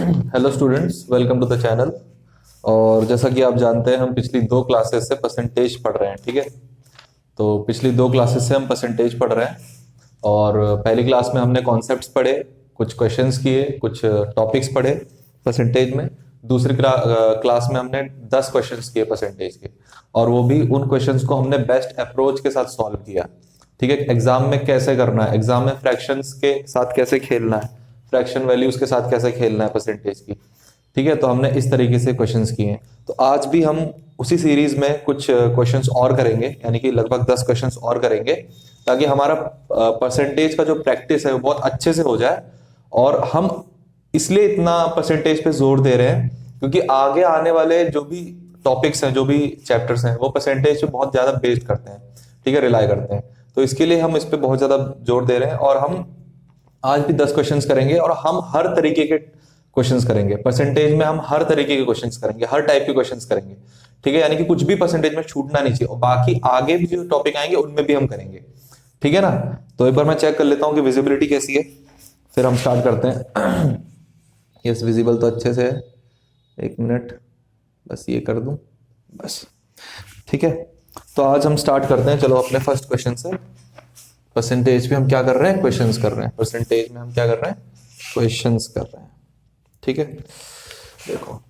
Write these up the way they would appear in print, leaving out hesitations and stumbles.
Hello students, welcome to the channel. और जैसा कि आप जानते हैं, हम पिछली दो क्लासेस से परसेंटेज पढ़ रहे हैं। ठीक है, तो पिछली दो क्लासेस से हम परसेंटेज पढ़ रहे हैं। और पहली क्लास में हमने कॉन्सेप्ट्स पढ़े, कुछ क्वेश्चंस किए, कुछ टॉपिक्स पढ़े परसेंटेज में। दूसरी क्लास में हमने 10 क्वेश्चंस किए परसेंटेज के, और वो भी उन क्वेश्चंस को हमने बेस्ट अप्रोच के साथ सॉल्व किया। ठीक है, एग्जाम में कैसे करना है, एग्जाम में फ्रैक्शंस के साथ कैसे खेलना है, फ्रैक्शन वैल्यूज के साथ कैसे खेलना है परसेंटेज की। ठीक है, तो हमने इस तरीके से क्वेश्चंस किए हैं। तो आज भी हम उसी सीरीज में कुछ क्वेश्चंस और करेंगे, यानी कि लगभग 10 क्वेश्चंस और करेंगे, ताकि हमारा परसेंटेज का जो प्रैक्टिस है वो बहुत अच्छे से हो जाए। और हम इसलिए इतना परसेंटेज पे जोर दे रहे हैं क्योंकि आगे आने वाले जो भी टॉपिक्स हैं, जो भी चैप्टर्स हैं, वो परसेंटेज पे बहुत ज्यादा बेस्ड करते हैं। ठीक है, रिलाई करते हैं। तो इसके लिए हम इस पे बहुत ज्यादा जोर दे रहे हैं। और हम आज भी 10 क्वेश्चंस करेंगे, और हम हर तरीके के क्वेश्चंस करेंगे परसेंटेज में। हम हर तरीके के क्वेश्चंस करेंगे, हर टाइप के क्वेश्चंस करेंगे। ठीक है, यानी कि कुछ भी परसेंटेज में छूटना नहीं चाहिए। और बाकी आगे भी जो टॉपिक आएंगे उनमें भी हम करेंगे। ठीक है ना। तो एक बार मैं चेक कर लेता हूं कि विजिबिलिटी कैसी है, फिर हम स्टार्ट करते हैं। यस, विजिबल तो अच्छे से है। एक मिनट, बस ये कर दूं, बस। ठीक है, तो आज हम स्टार्ट करते हैं। चलो अपने फर्स्ट क्वेश्चन से। परसेंटेज में हम क्या कर रहे हैं, क्वेश्चंस कर रहे हैं। परसेंटेज में हम क्या कर रहे हैं, क्वेश्चंस कर रहे हैं। ठीक है, देखो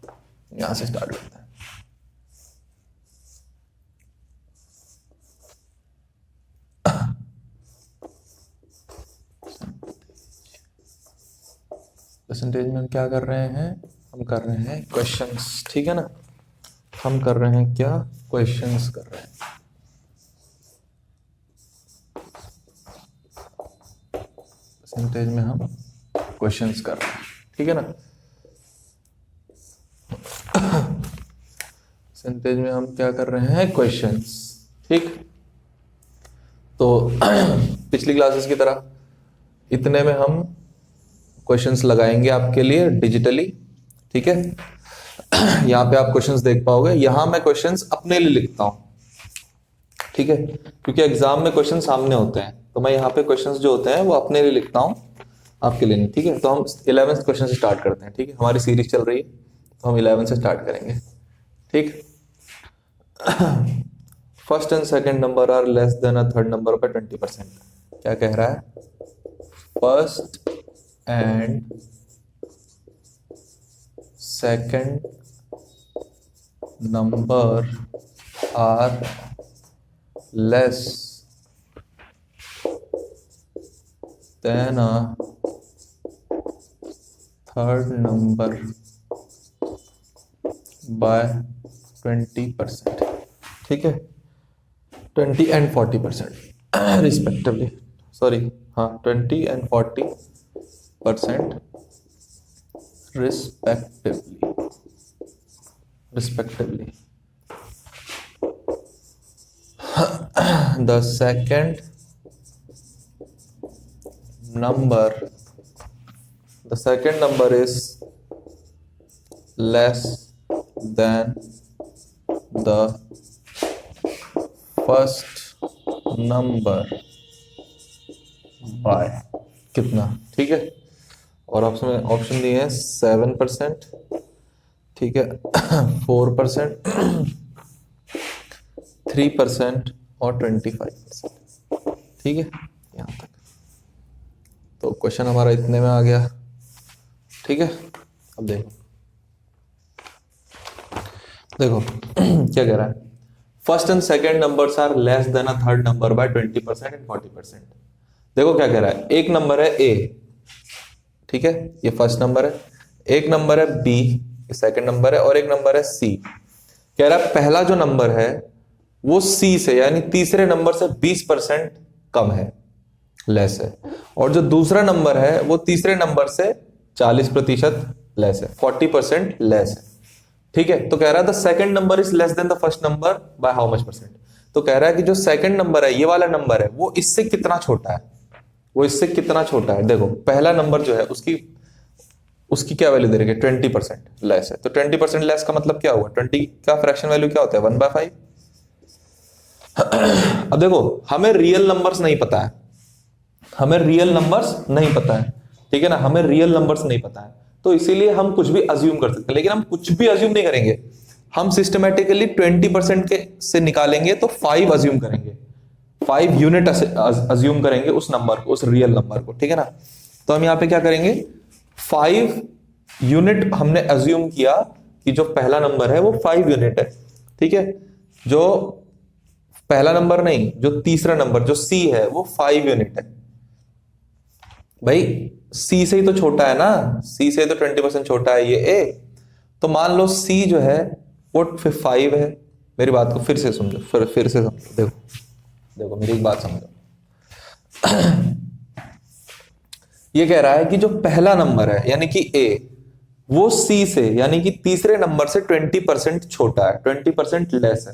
यहां से स्टार्ट करते हैं। परसेंटेज में हम क्या कर रहे हैं, हम कर रहे हैं क्वेश्चंस। ठीक है ना, हम कर रहे हैं क्या, क्वेश्चंस कर रहे हैं। परसेंटेज में हम क्वेश्चंस कर रहे हैं। ठीक है ना। परसेंटेज में हम क्या कर रहे हैं, क्वेश्चंस। ठीक, तो पिछली क्लासेस की तरह इतने में हम क्वेश्चंस लगाएंगे आपके लिए डिजिटली। ठीक है, यहाँ पे आप क्वेश्चंस देख पाओगे। यहां मैं क्वेश्चंस अपने लिए लिखता हूं। ठीक है, क्योंकि एग्जाम में क्वेश्चन सामने होते हैं, तो मैं यहाँ पे क्वेश्चंस जो होते हैं वो अपने लिए लिखता हूं, आपके लिए नहीं। ठीक है, तो हम 11th क्वेश्चन से स्टार्ट करते हैं। ठीक है, हमारी सीरीज चल रही है, तो हम 11 से स्टार्ट करेंगे। ठीक, first and second number are less than a third number by 20%। क्या कह रहा है, first and second number are less than a third number by 20%। ठीक है, 20 एंड 40% रिस्पेक्टिवली। सॉरी, हाँ, 20 and 40% respectively. The second number is less than the first number by कितना। ठीक है, और ऑप्शन दिए हैं 7%, ठीक है, 4%, 3% और 25%। ठीक है, यहां तक। तो क्वेश्चन हमारा इतने में आ गया। ठीक है, अब देखो क्या कह रहा है, first and second numbers are less than a third number by 20% and 40%। देखो क्या कह रहा है, एक नंबर है ए, ठीक है, ये फर्स्ट नंबर है, एक नंबर है बी, ये सेकेंड नंबर है, और एक नंबर है सी। कह रहा है पहला जो नंबर है वो सी से, यानी तीसरे नंबर से 20% कम है, लेस है। और जो दूसरा नंबर है वो तीसरे नंबर से 40% लेस है, 40% लेस है। ठीक है, तो कह रहा है the second number is less than the first number by how much percent. तो कह रहा है कि जो सेकंड नंबर है, ये वाला नंबर है, वो इससे कितना छोटा है, वो इससे कितना छोटा है। देखो पहला नंबर जो है उसकी क्या वैल्यू दे रही है, 20% लेस है। तो 20% लेस का मतलब क्या हुआ, 20 का फ्रैक्शन वैल्यू क्या होता है, 1/5। अब देखो हमें रियल नंबर्स नहीं पता है, हमें रियल नंबर्स नहीं पता है। ठीक है ना, हमें रियल नंबर्स नहीं पता है, तो इसीलिए हम कुछ भी अज्यूम कर सकते हैं, लेकिन हम कुछ भी अज्यूम नहीं करेंगे। हम सिस्टमेटिकली 20% के से निकालेंगे तो 5 अज्यूम करेंगे, 5 यूनिट अज्यूम करेंगे उस नंबर को, उस रियल नंबर को, ठीक है ना। तो हम यहाँ पे क्या करेंगे, 5 यूनिट हमने अज्यूम किया कि जो पहला नंबर है वो 5 यूनिट है, ठीक है। जो पहला नंबर नहीं, जो तीसरा नंबर जो सी है वो 5 यूनिट है। भाई सी से ही तो छोटा है ना, सी से तो 20% छोटा है ये ए। तो मान लो सी जो है वो 5 है। मेरी बात को फिर से समझो, फिर से समझो, देखो देखो मेरी एक बात समझो। ये कह रहा है कि जो पहला नंबर है यानी कि ए, वो सी से यानी कि तीसरे नंबर से 20% छोटा है, 20% लेस है,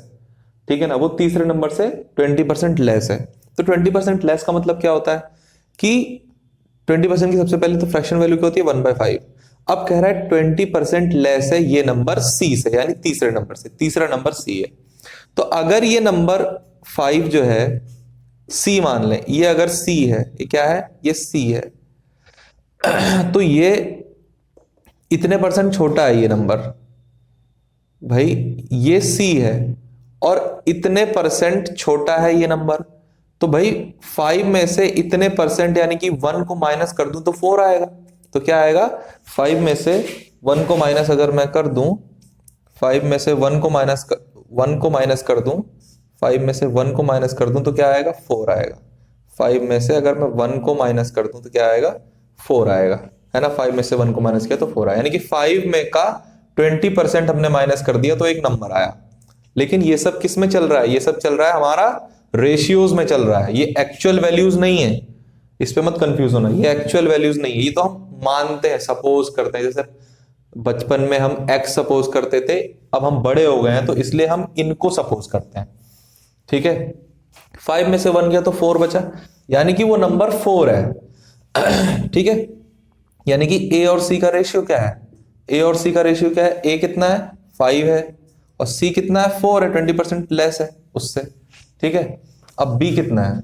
ठीक है ना। वो तीसरे नंबर से 20% लेस है। तो 20% लेस का मतलब क्या होता है कि 20% की सबसे पहले तो फ्रैक्शन वैल्यू क्या होती है, 1/5। अब कह रहा है 20% लेस है ये नंबर सी से, यानी तीसरे नंबर से, तीसरा नंबर सी है। तो अगर ये नंबर 5 जो है सी मान लें, ये अगर सी है, ये क्या है, ये सी है, तो ये इतने परसेंट छोटा है ये नंबर। भाई ये सी है और इतने परसेंट छोटा है ये नंबर। तो भाई 5 में से इतने परसेंट यानी कि 1 को माइनस कर दूं तो 4 आएगा। तो क्या आएगा, 5 में से 1 को माइनस अगर मैं कर दूं, 5 में से 1 को माइनस कर दूं, 5 में से 1 को माइनस कर दूं तो क्या आएगा, 4 आएगा। 5 में से अगर मैं 1 को माइनस कर दूं तो क्या आएगा, 4 आएगा, है ना। 5 में से 1 को माइनस किया तो 4 आया, यानी कि 5 में का 20% हमने माइनस कर दिया तो एक नंबर आया। लेकिन ये सब किस में चल रहा है, ये सब चल रहा है हमारा रेशियोज में चल रहा है, ये एक्चुअल वैल्यूज नहीं है, इस पे मत कंफ्यूज होना। ये एक्चुअल वैल्यूज नहीं है, ये तो हम मानते हैं, सपोज करते हैं। जैसे बचपन में हम x सपोज करते थे, अब हम बड़े हो गए हैं तो इसलिए हम इनको सपोज करते हैं, ठीक है। 5 में से 1 गया तो 4 बचा, यानी कि वो नंबर 4 है, ठीक है। यानी कि a और c का रेशियो क्या है, a और c का रेशियो क्या है, a कितना है, 5 है, और c कितना है, 4 है, 20% लेस है उससे, ठीक है। अब b कितना है,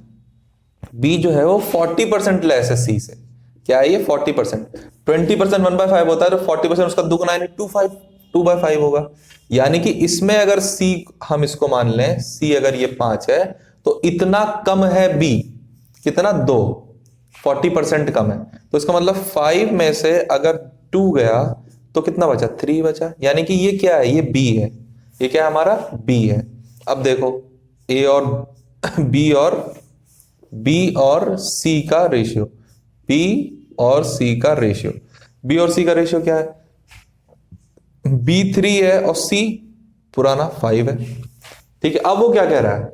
b जो है वो 40% लेस है c से। क्या है ये, 40%। 20% 1/5 होता है तो 40% उसका दुगना यानी 2/5 होगा। यानी कि इसमें अगर c हम इसको मान लें, c अगर ये 5 है तो इतना कम है b, कितना, 2, 40% कम है। तो इसका मतलब 5 में से अगर 2 गया तो कितना बचा, 3 बचा। यानी कि ये क्या है, ये b है, ये क्या है हमारा, b है। अब देखो a और b और c का रेशियो, b और c का रेशियो, b और c का रेशियो क्या है, b 3 है और c पुराना 5 है, ठीक है। अब वो क्या कह रहा है,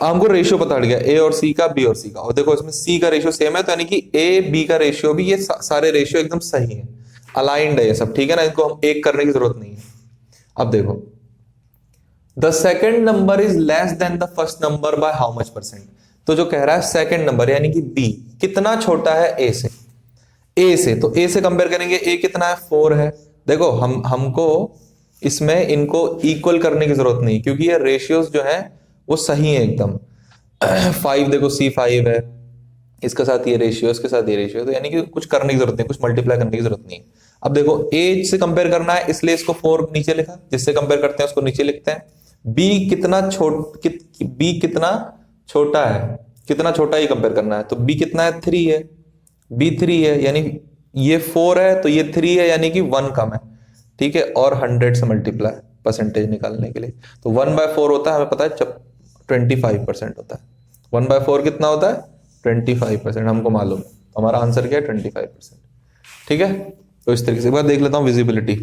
हमको रेशियो पता चल गया a और c का, b और c का, और देखो इसमें c का रेशियो सेम है, तो यानी कि a b का रेशियो भी, ये सारे रेशियो एकदम सही है, अलाइंड है ये सब, ठीक है ना। इनको हम एक करने की जरूरत नहीं है। अब देखो, the second number is less than the first number by how much %। तो जो कह रहा है सेकेंड नंबर यानी कि b कितना छोटा है a से, तो a से कंपेयर करेंगे, a कितना है, 4 है। देखो हमको इसमें इनको इक्वल करने की जरूरत नहीं, क्योंकि ये रेशियोज जो है वो सही है एकदम। 5 देखो c 5 है, इसके साथ ये रेशियो, इसके साथ ये रेशियो, तो यानी कि कुछ करने की जरूरत नहीं, कुछ मल्टीप्लाई करने की जरूरत नहीं। अब देखो a से कंपेयर करना है इसलिए इसको 4 नीचे लिखा, जिससे कंपेयर करते हैं उसको नीचे लिखते हैं। b कितना छोटा है, कितना छोटा ही कंपेयर करना है, तो b कितना है, 3 है, b 3 है, यानी ये 4 है तो ये 3 है, यानी कि 1 कम है, ठीक है। और 100 से मल्टीप्लाई परसेंटेज निकालने के लिए, तो 1/4 होता है, हमें पता है, जब 25% होता है। 1/4 कितना होता है, 25%, हमको मालूम है। हमारा आंसर क्या है, 25%, ठीक है। तो इस तरीके से एक बार देख लेता हूं विजिबिलिटी।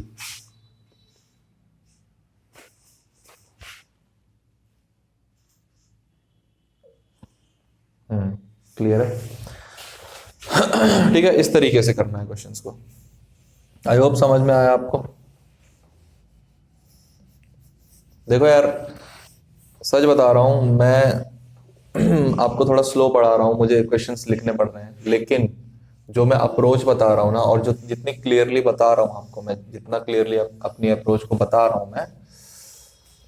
क्लियर है, ठीक है। इस तरीके से करना है क्वेश्चंस को। आई होप समझ में आया आपको। देखो यार, सच बता रहा हूं मैं आपको थोड़ा स्लो पढ़ा रहा हूं, मुझे क्वेश्चंस लिखने पड़ रहे हैं, लेकिन जो मैं अप्रोच बता रहा हूं ना, और जो जितनी क्लियरली बता रहा हूं आपको, मैं जितना क्लियरली अपनी अप्रोच को बता रहा हूं मैं,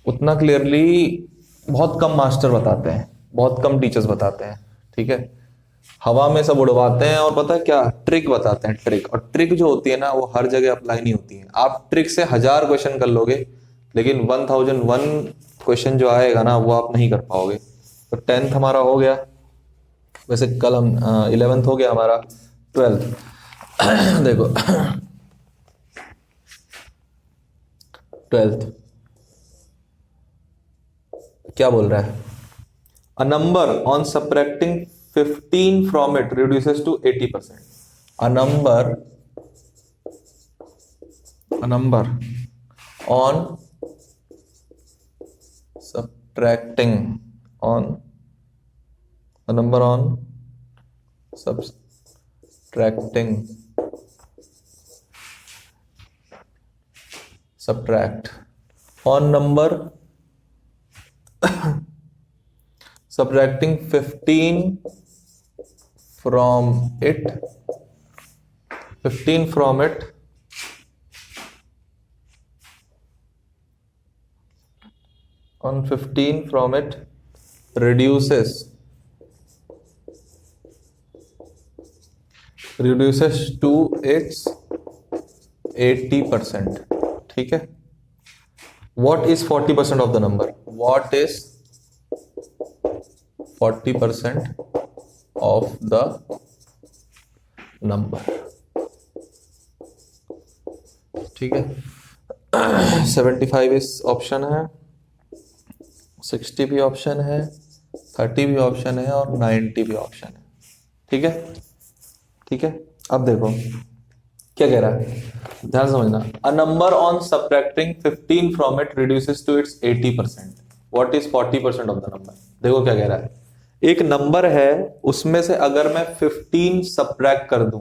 उतना क्लियरली बहुत कम मास्टर बताते हैं, बहुत कम टीचर्स बताते हैं, ठीक है। हवा में सब उड़वाते हैं और पता है क्या ट्रिक बताते हैं, ट्रिक। और ट्रिक जो होती है ना वो हर जगह अप्लाई नहीं होती है। आप ट्रिक से 1000 क्वेश्चन कर लोगे, लेकिन 1001 क्वेश्चन जो आएगा ना वो आप नहीं कर पाओगे। तो 10th हमारा हो गया, वैसे कल हम 11th हो गया हमारा, 12th देखो 12th क्या बोल रहा है, a number on subtracting 15 from it reduces to 80%। A number on subtracting on a number on subtracting subtract on number subtracting 15 from it 15 from it on 15 from it reduces to its 80%। ठीक है, what is 40% of the number, what is 40% of the number। ठीक है, 75 इस option है, 60 भी option है, 30 भी option है और 90 भी ऑप्शन है। ठीक है, ठीक है। अब देखो क्या कह रहा है, ध्यान समझना। A number on subtracting 15 from it reduces to its 80%। What is 40% of the number. देखो क्या कह रहा है, एक नंबर है उसमें से अगर मैं 15 सब्ट्रैक्ट कर दूं,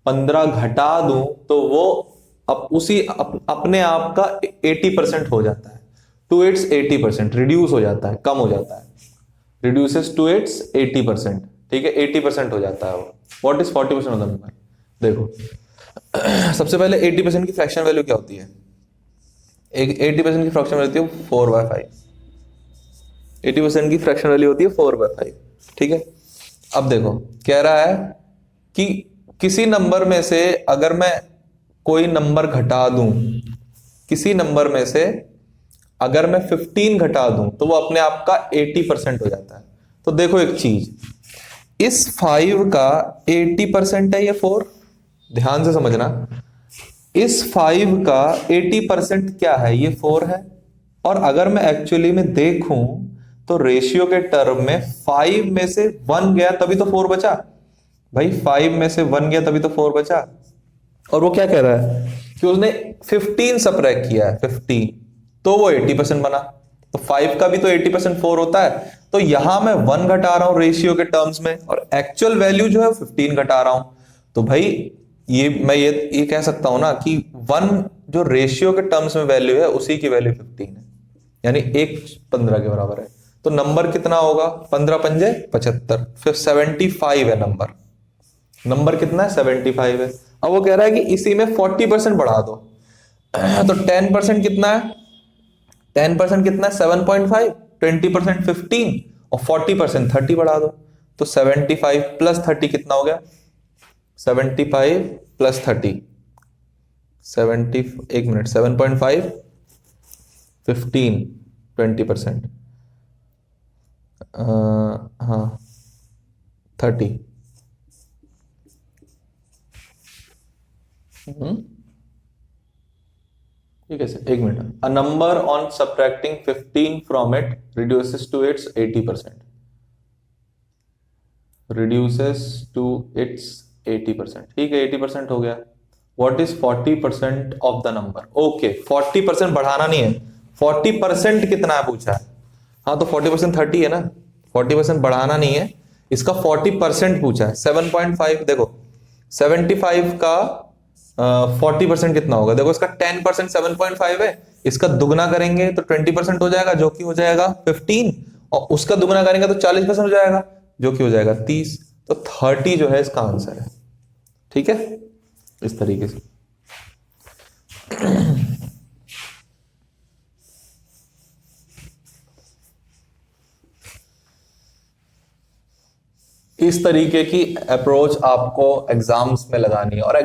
15 घटा दूं, तो वो अपने आप का 80% हो जाता है। टू इट्स 80% रिड्यूस हो जाता है, कम हो जाता है, रिड्यूसेस टू इट्स 80%। ठीक है, 80% हो जाता है वो। What is 40% of the number. देखो सबसे पहले 80% की फ्रैक्शन वैल्यू क्या होती है, 80% की फ्रैक्शन वैल्यू होती है 4/5। 80% की फ्रैक्शन वैल्यू होती है 4/5। ठीक है, अब देखो कह रहा है कि किसी नंबर में से अगर मैं कोई नंबर घटा दूं, किसी नंबर में से अगर मैं 15 घटा दूं तो वो अपने आप का 80% हो जाता है। तो देखो एक चीज, इस 5 का 80% है ये 4, ध्यान से समझना। इस 5 का 80% क्या है, ये 4 है। और अगर मैं एक्चुअली में देखूं तो रेशियो के टर्म में 5 में से 1 गया तभी तो 4 बचा भाई, 5 में से 1 गया तभी तो 4 बचा। और वो क्या कह रहा है कि उसने 15 सब्ट्रैक्ट किया है, 15, तो वो 80% बना। तो 5 का भी तो 80% 4 होता है। तो यहां मैं 1 घटा रहा हूं रेशियो के टर्म्स में, और एक्चुअल वैल्यू जो है 15 घटा रहा हूं। तो भाई ये मैं ये कह सकता हूं ना कि 1 जो रेशियो के टर्म्स में वैल्यू है उसी की वैल्यू 15 है, यानी 1 15 के बराबर है। तो नंबर कितना होगा, 15 पंजे 75, फिर 75 है नंबर। नंबर कितना है, 75 है। अब वो कह रहा है कि इसी में 40% बढ़ा दो। तो 10% कितना है, 10% कितना है 7.5, 20% 15 और 40% 30 बढ़ा दो। तो 75 प्लस 30 कितना हो गया, 75 प्लस 30 70, एक मिनट, 7.5 15 20%, हाँ 30। ठीक है सर, एक minute. A number on subtracting 15 from it reduces to its 80%, reduces to its 80%। ठीक है, 80% हो गया। What is 40% of the number. Okay, 40% बढ़ाना नहीं है, 40% कितना है पूछा है। हाँ तो 40% 30 है ना, 40% बढ़ाना नहीं है, इसका 40% पूछा है 7.5। देखो 75 का 40% कितना होगा, देखो इसका 10% 7.5 है, इसका दुगना करेंगे तो 20% हो जाएगा जो कि हो जाएगा 15, और उसका दुगना करेंगे तो 40% हो जाएगा जो कि हो जाएगा 30। तो 30 जो है इसका आंसर है। ठीक है, इस तरीके से। इस तरीके की अप्रोच आपको एग्जाम्स में लगानी है। और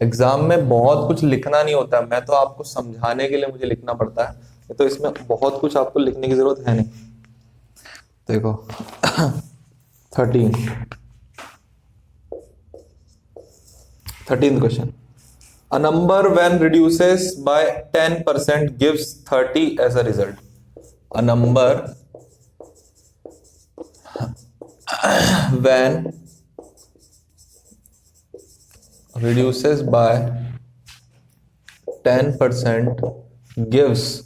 एग्जाम में बहुत कुछ लिखना नहीं होता है, मैं तो आपको समझाने के लिए मुझे लिखना पड़ता है, तो इसमें बहुत कुछ आपको लिखने की जरूरत है नहीं। देखो 13th question, a number when reduces by 10% gives 30 as a result. A number when reduces by 10% gives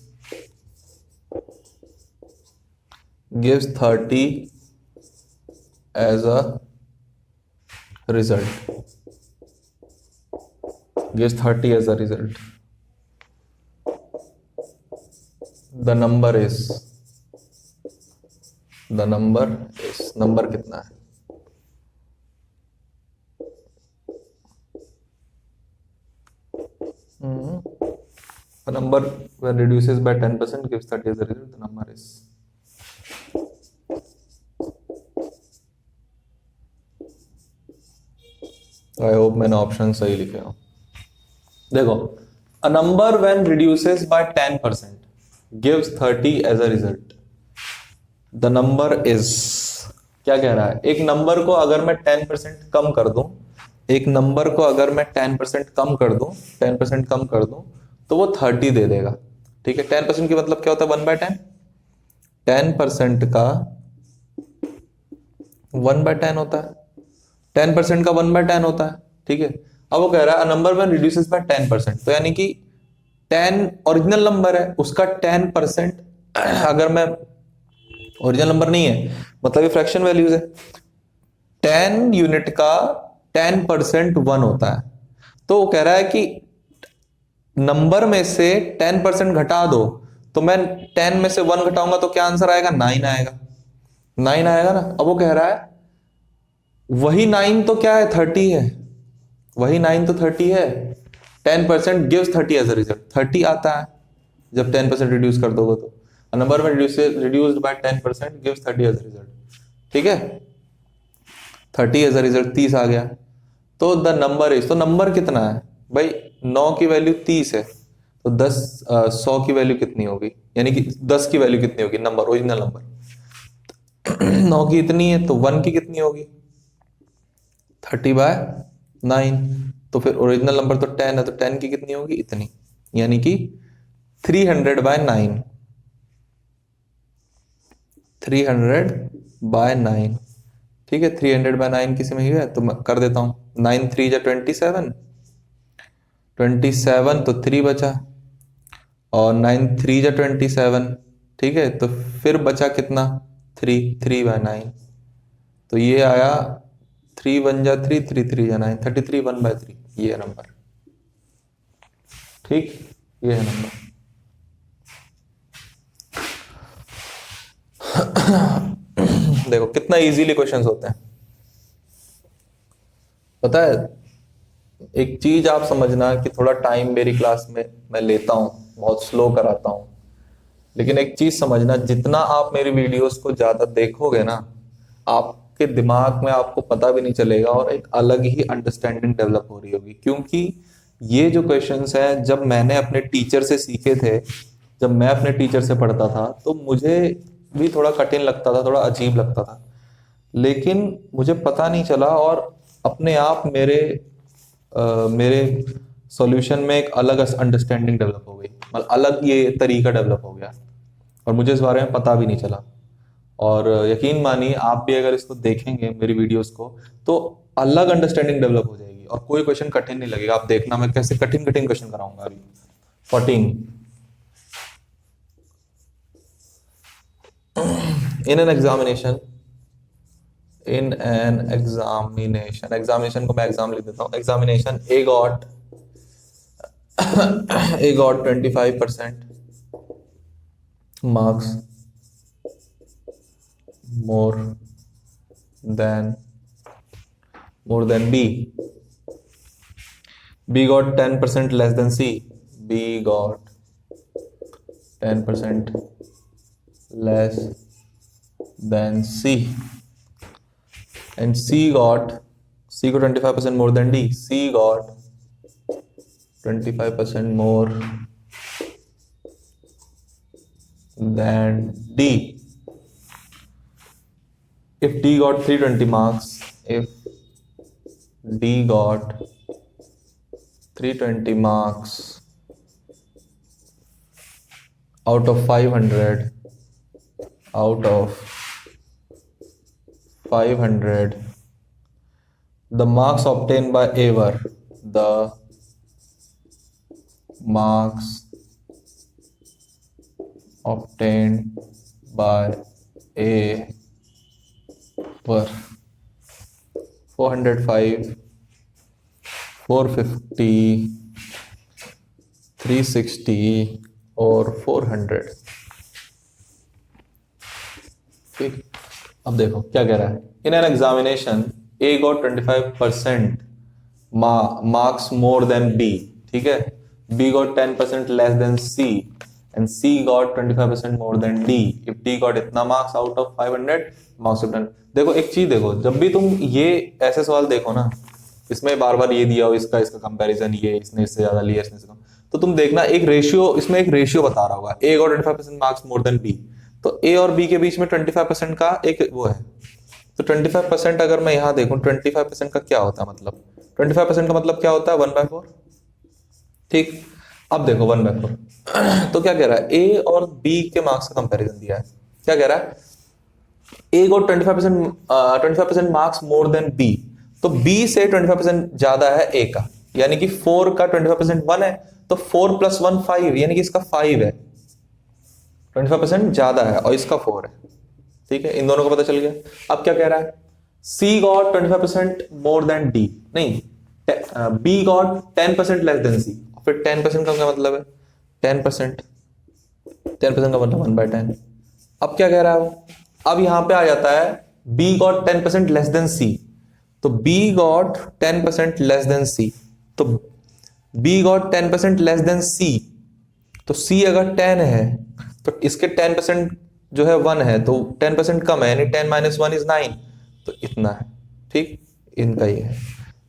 30 as a result. Gives 30 as a result. The number is number कितना है? A number when reduces by 10% gives 30 as a result. The number is I hope मैंने option सही लिखे हो। देखो, a number when reduces by 10% gives 30 as a result. The number is, क्या कह रहा है? एक नंबर को अगर मैं 10% कम कर दूं, 10% कम कर दूं तो वो 30 दे देगा। ठीक है, 10% की मतलब क्या होता है? 1/10। 10% का 1/10 होता है, 10% का 1/10 होता है। ठीक है, अब वो कह रहा है नंबर में रिड्यूसेस बाय 10%, तो यानी कि 10 ओरिजिनल नंबर है, उसका 10% अगर मैं, ओरिजिनल नंबर नहीं है मतलब ये फ्रैक्शन वैल्यूज है, 10 यूनिट का 10% 1 होता है। तो वो कह रहा है कि नंबर में से 10% घटा दो, तो मैं 10 में से 1 घटाऊंगा तो क्या आंसर आएगा? 9 आएगा। 9 आएगा ना। अब वो कह रहा है वही 9 तो क्या है? 30 है। वही 9 तो 30 है। 10% गिव्स 30 एज अ रिजल्ट। 30 आता है जब 10% रिड्यूस कर दोगे तो। नंबर में reduced by 10% gives 30 as a result. ठीक है, 30 एज अ रिजल्ट 30 आ गया। तो द नंबर इज, तो नंबर कितना है भाई? 9 की वैल्यू 30 है, तो 100 की वैल्यू कितनी होगी? यानी कि 10 की वैल्यू कितनी होगी? नंबर, ओरिजिनल नंबर 9 की इतनी है, तो 1 की कितनी होगी? 30/9। तो फिर ओरिजिनल नंबर तो 10 है, तो 10 की कितनी होगी? इतनी, यानी कि 300/9। 300/9। ठीक है, 300/9 किसी में ही है तो मैं कर देता हूं। 9 3 जा 27, 27 तो 3 बचा, और 9 3 जा 27। ठीक है, तो फिर बचा कितना? 3/9। तो ये आया 3 1 जा 3, 3 3 जा 9, 33 1/3। ये है नंबर। ठीक, ये है नंबर। देखो कितना इजीली क्वेश्चंस होते हैं। पता है, एक चीज आप समझना कि थोड़ा टाइम मेरी क्लास में मैं लेता हूं, बहुत स्लो कराता हूं, लेकिन एक चीज समझना, जितना आप मेरी वीडियोस को ज्यादा देखोगे ना, आपके दिमाग में आपको पता भी नहीं चलेगा और एक अलग ही अंडरस्टैंडिंग डेवलप हो रही होगी। क्योंकि ये जो क्वेश्चंस हैं, जब मैंने अपने टीचर से सीखे थे, जब मैं अपने टीचर से पढ़ता था, तो मुझे भी थोड़ा कठिन लगता था, थोड़ा अजीब लगता था, लेकिन मुझे पता नहीं चला और अपने आप मेरे सॉल्यूशन में एक अलग अंडरस्टैंडिंग डेवलप हो गई, मतलब अलग ये तरीका डेवलप हो गया, और मुझे इस बारे में पता भी नहीं चला। और यकीन मानिए, आप भी अगर इसको देखेंगे मेरी वीडियोस को, तो अलग अंडरस्टैंडिंग डेवलप हो जाएगी और कोई क्वेश्चन कठिन नहीं लगेगा। आप देखना मैं कैसे कठिन कठिन क्वेश्चन कराऊंगा अभी। 14, इन एन एग्जामिनेशन को मैं एग्जाम लिख देता हूँ। Examination A got 25% marks more than B. B got 10% less than C. B got 10% less than C. and C got 25% more than D. C got 25% more than D. If D got 320 marks, if D got 320 marks out of 500, the marks obtained by A were the marks obtained by A were 405, 450, 360 और 400। ठीक, अब देखो क्या कह रहा है। In an examination A got 25% marks more than B, ठीक है। B got 10% less than C and C got 25% more than D. If D got इतना marks out of 500 marks of 10। देखो एक चीज देखो, जब भी तुम ये ऐसे सवाल देखो ना, इसमें बार बार ये दिया हो, इसका कंपैरिजन, ये इसने इससे ज्यादा लिया, इसने इससे कम, तो तुम देखना एक रेशियो, इसमें एक रेशियो बता रहा होगा, A got 25% marks more than B, तो ए और बी के बीच में 25% का एक वो है। तो 25% अगर मैं यहां देखूं, 25% का क्या होता है मतलब, 25% का मतलब क्या होता है 1/4। ठीक, अब देखो 1/4 तो क्या कह रहा है, ए और बी के मार्क्स का कंपैरिजन दिया है। क्या कह रहा है, A got 25% marks more than B, तो बी से 25% ज्यादा है ए का, यानी कि 4 का 25% 1 है, तो 4 + 1 5, यानी कि इसका 5 है, 25% ज्यादा है और इसका 4 है। ठीक है, इन दोनों को पता चल गया। अब क्या कह रहा है, सी गॉट 25% मोर देन डी, नहीं, बी गॉट 10% लेस देन सी। फिर 10% का क्या मतलब है, 10% का मतलब 1/10। अब क्या कह रहा है वो, अब यहां पे आ जाता है बी गॉट 10% लेस देन सी, तो बी गॉट 10% लेस देन सी, तो बी गॉट 10% लेस देन सी, तो सी अगर 10 है तो इसके 10% जो है 1 है, तो 10% कम है, यानी 10 - 1 = 9, तो इतना है। ठीक, इनका ये है,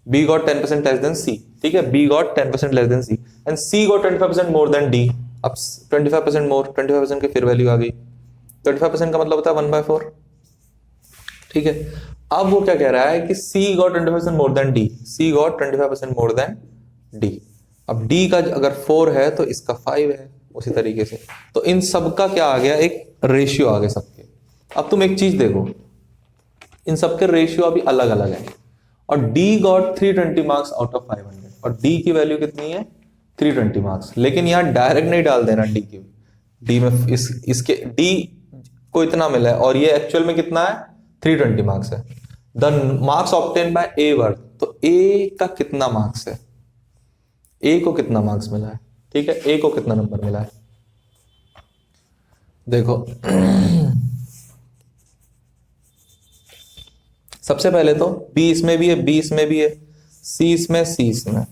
B got 10% less than C, ठीक है, B got 10% less than C and C got 25% more than D. अब 25% मोर, 25% की फिर वैल्यू आ गई, 25% का मतलब होता है 1/4। ठीक है, अब वो क्या कह रहा है कि सी गॉट 20% मोर देन डी, सी गॉट 25% मोर देन डी। अब डी का अगर 4 है तो इसका 5 है, उसी तरीके से। तो इन सब का क्या आ गया, एक रेशियो आ गया सबके। अब तुम एक चीज देखो, इन सबके रेशियो अभी अलग अलग है, और D got 320 marks out of 500, और डी की वैल्यू कितनी है 320 मार्क्स। लेकिन यहां डायरेक्ट नहीं डाल देना डी की, डी में इसके डी को इतना मिला है और ये एक्चुअल में कितना है 320 मार्क्स है। द मार्क्स ऑब्टेन बाय ए वर, तो ए का कितना मार्क्स है, ए को कितना मार्क्स मिला है, ठीक है, ए को कितना नंबर मिला है। देखो सबसे पहले तो बी इसमें भी है, बी इसमें भी है, सी इसमें, सी इसमें।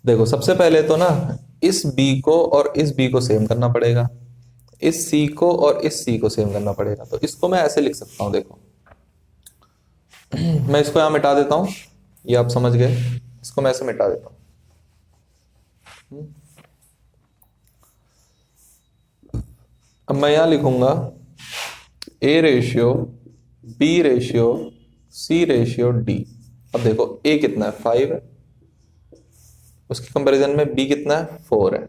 देखो सबसे पहले तो ना इस बी को और इस बी को सेम करना पड़ेगा, इस सी को और इस सी को सेम करना पड़ेगा। तो इसको मैं ऐसे लिख सकता हूं, देखो मैं इसको यहां मिटा देता हूं, ये आप समझ गए, इसको मैं ऐसे मिटा देता हूं। अब मैं यहां लिखूंगा A ratio, B ratio, C ratio, D. अब देखो ए कितना है 5 है, उसके कंपैरिजन में बी कितना है 4 है,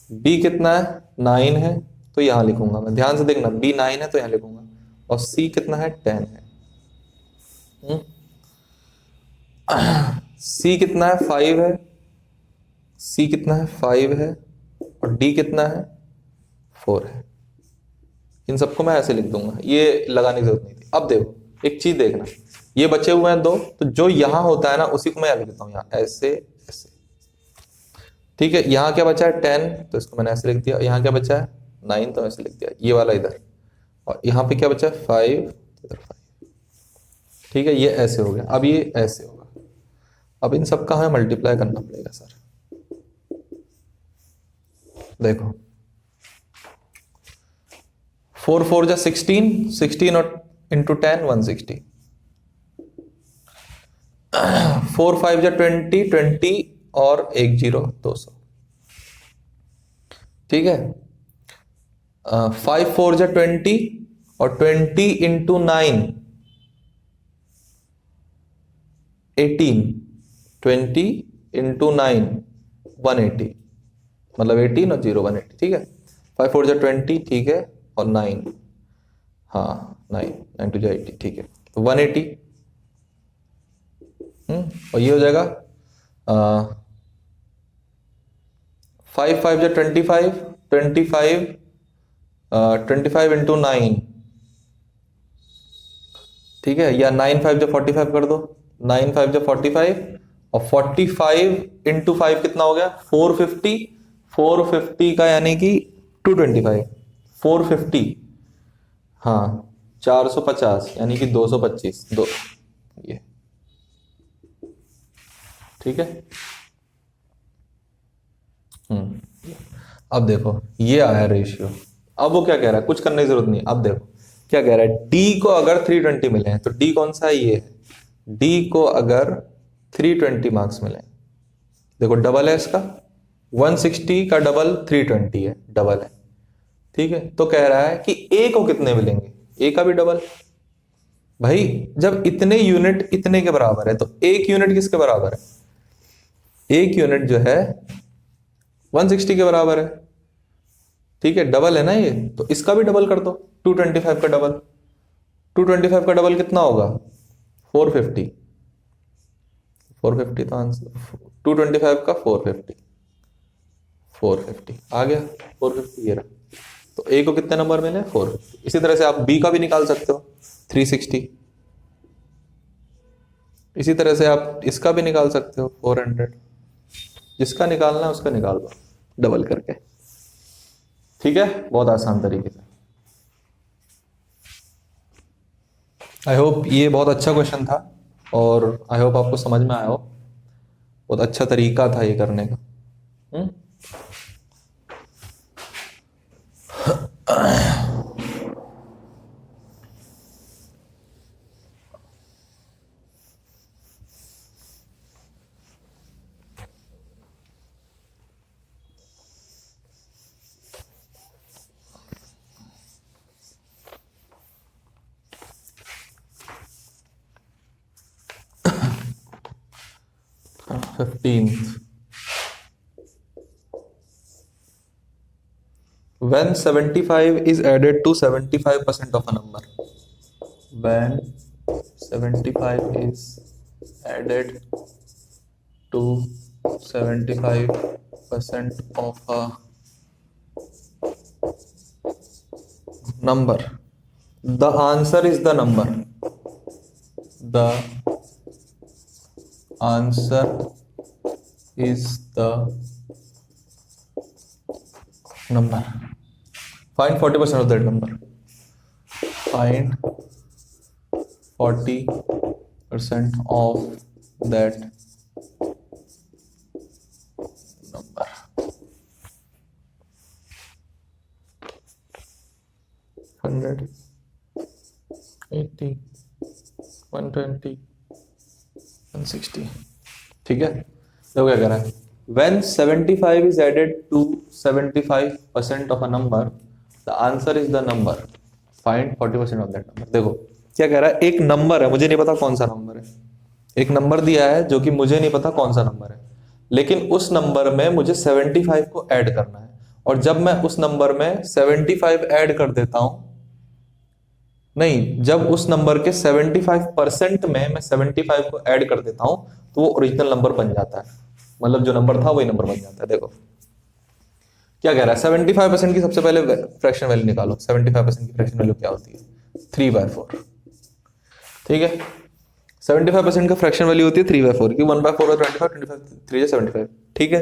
बी कितना है 9 है, तो यहां लिखूंगा मैं, ध्यान से देखना, बी 9 है तो यहां लिखूंगा, और सी कितना है 10 है, सी कितना है 5 है, सी कितना है 5 है, और डी कितना है 4 है। इन सबको मैं ऐसे लिख दूंगा, ये लगाने की जरूरत नहीं थी। अब देखो एक चीज देखना, ये बचे हुए हैं 2, तो जो यहां होता है ना उसी को मैं लिख देता हूं यहां ऐसे ऐसे। ठीक है, यहां क्या बचा है 10, तो इसको मैंने ऐसे लिख दिया, यहां क्या बचा है 9, तो ऐसे लिख दिया, ये वाला इधर, और यहां पे क्या बचा है 5, इधर 5। ठीक है, ये ऐसे हो गया। अब ये ऐसे होगा, अब इन सबका हमें मल्टीप्लाई करना पड़ेगा सर। देखो 4 × 4 = 16, 16 और इंटू 10 160, 4 5 जा 20, 20 और 1 0 200, ठीक है। 5 4 जा 20 और 20 इंटू 9 18, 20 इंटू 9 180, मतलब 18 और 0 180, ठीक है। 5 4 जा 20, ठीक है, और 9, हाँ 9 9 2 जा 80, ठीक है, तो 180। और ये हो जाएगा 5 5 जा 25, 25 25 इंटू 9, ठीक है, या 9 5 जा 45 कर दो, 9 5 जा 45 और 45 इंटू 5 कितना हो गया 450, 450 का यानी कि 225, 450, हाँ 450 यानी कि 225, दो ये, ठीक है। अब देखो ये आया रेशियो। अब वो क्या कह रहा है, कुछ करने की जरूरत नहीं। अब देखो क्या कह रहा है, डी को अगर 320 मिले हैं तो डी कौन सा है, ये है। डी को अगर 320 मार्क्स मिले, देखो डबल है इसका, 160 का डबल 320 है, डबल है, ठीक है। तो कह रहा है कि ए को कितने मिलेंगे, ए का भी डबल। भाई जब इतने यूनिट इतने के बराबर है तो एक यूनिट किसके बराबर है, एक यूनिट जो है 160 के बराबर है, ठीक है, डबल है ना ये, तो इसका भी डबल कर दो, 225 का डबल, 225 का डबल कितना होगा 450, 450 तो आंसर 225 का 450, 450 आ गया, 450 ये रहा। तो ए को कितने नंबर मिले 450। इसी तरह से आप बी का भी निकाल सकते हो 360, इसी तरह से आप इसका भी निकाल सकते हो 400, जिसका निकालना है उसका निकाल दो डबल करके, ठीक है, बहुत आसान तरीके से। आई होप ये बहुत अच्छा क्वेश्चन था और आई होप आपको समझ में आया हो, बहुत अच्छा तरीका था ये करने का। Fifteenth, when 75 is added to 75% of a number, when 75 is added to 75% of a number, the answer is the number, the answer is the number. Find 40% of that number. Find 40% of that number. 100, 80, 120, 160, ठीक है। तो क्या कह रहा है, when 75 is added to 75% of a number, the answer is the number. Find 40% of that number. देखो क्या कह रहा है, एक नंबर है, मुझे नहीं पता कौन सा नंबर है, एक नंबर दिया है जो कि मुझे नहीं पता कौन सा नंबर है, लेकिन उस नंबर में मुझे 75 को ऐड करना है, और जब मैं उस नंबर में 75 ऐड कर देता हूं, नहीं, जब उस नंबर के 75% में मैं 75 को ऐड कर देता हूं तो वो ओरिजिनल नंबर बन जाता है, मतलब जो नंबर था वही नंबर बन जाता है। देखो क्या कह रहा है, 75% की सबसे पहले फ्रैक्शन वैल्यू निकालो। 75% की फ्रैक्शन वैल्यू क्या होती है 3/4, ठीक है। 75% का फ्रैक्शन वैल्यू होती है 3/4 की, 1/4 है 25, 25 3 75, ठीक है,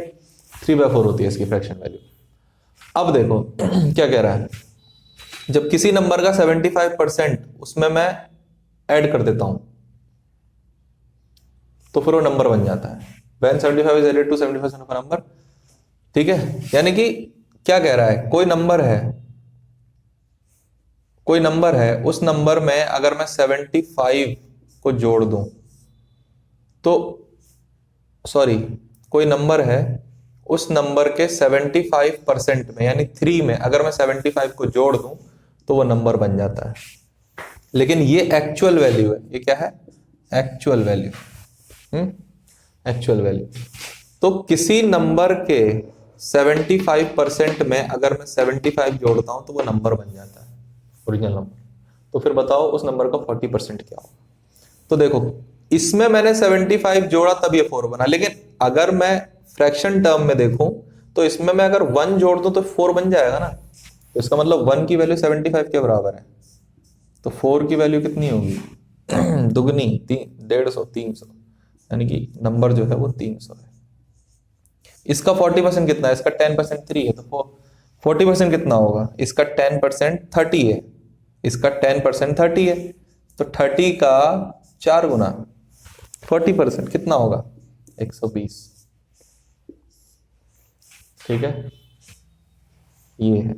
3/4 होती है इसकी फ्रैक्शन वैल्यू। अब देखो क्या कह रहा है, जब किसी नंबर का 75% उसमें मैं ऐड कर देता हूं तो फिर वो नंबर बन जाता है। When 75 is added to 75% of a number, ठीक है, यानी कि क्या कह रहा है, कोई नंबर है, कोई नंबर है, उस नंबर में अगर मैं 75 को जोड़ दूं तो, सॉरी, कोई नंबर है, उस नंबर के 75% में यानी 3 में अगर मैं 75 को जोड़ दूं तो वो नंबर बन जाता है। लेकिन ये एक्चुअल वैल्यू है, ये क्या है? Actual value. Actual value. तो किसी नंबर के 75% में अगर मैं 75 जोड़ता हूं तो वो नंबर बन जाता है, ओरिजिनल नंबर। तो फिर बताओ उस नंबर का 40% क्या होगा? तो देखो, इसमें मैंने 75 जोड़ा तब ये 4 बना, लेकिन अगर मैं फ्रैक्शन टर्म में देखूं तो इसमें मैं अगर 1 जोड़ दूं तो 4 बन जाएगा ना। तो इसका मतलब 1 की वैल्यू 75 के बराबर है, तो 4 की वैल्यू कितनी होगी? दुगनी, 150, 300, यानी कि नंबर जो है वो 300 है। इसका 40% कितना है? इसका 10% 3 है, तो 40% कितना होगा? इसका 10% 30 है, इसका 10% 30 है, तो 30 का 4 गुना 40% कितना होगा? 120। ठीक है, ये है।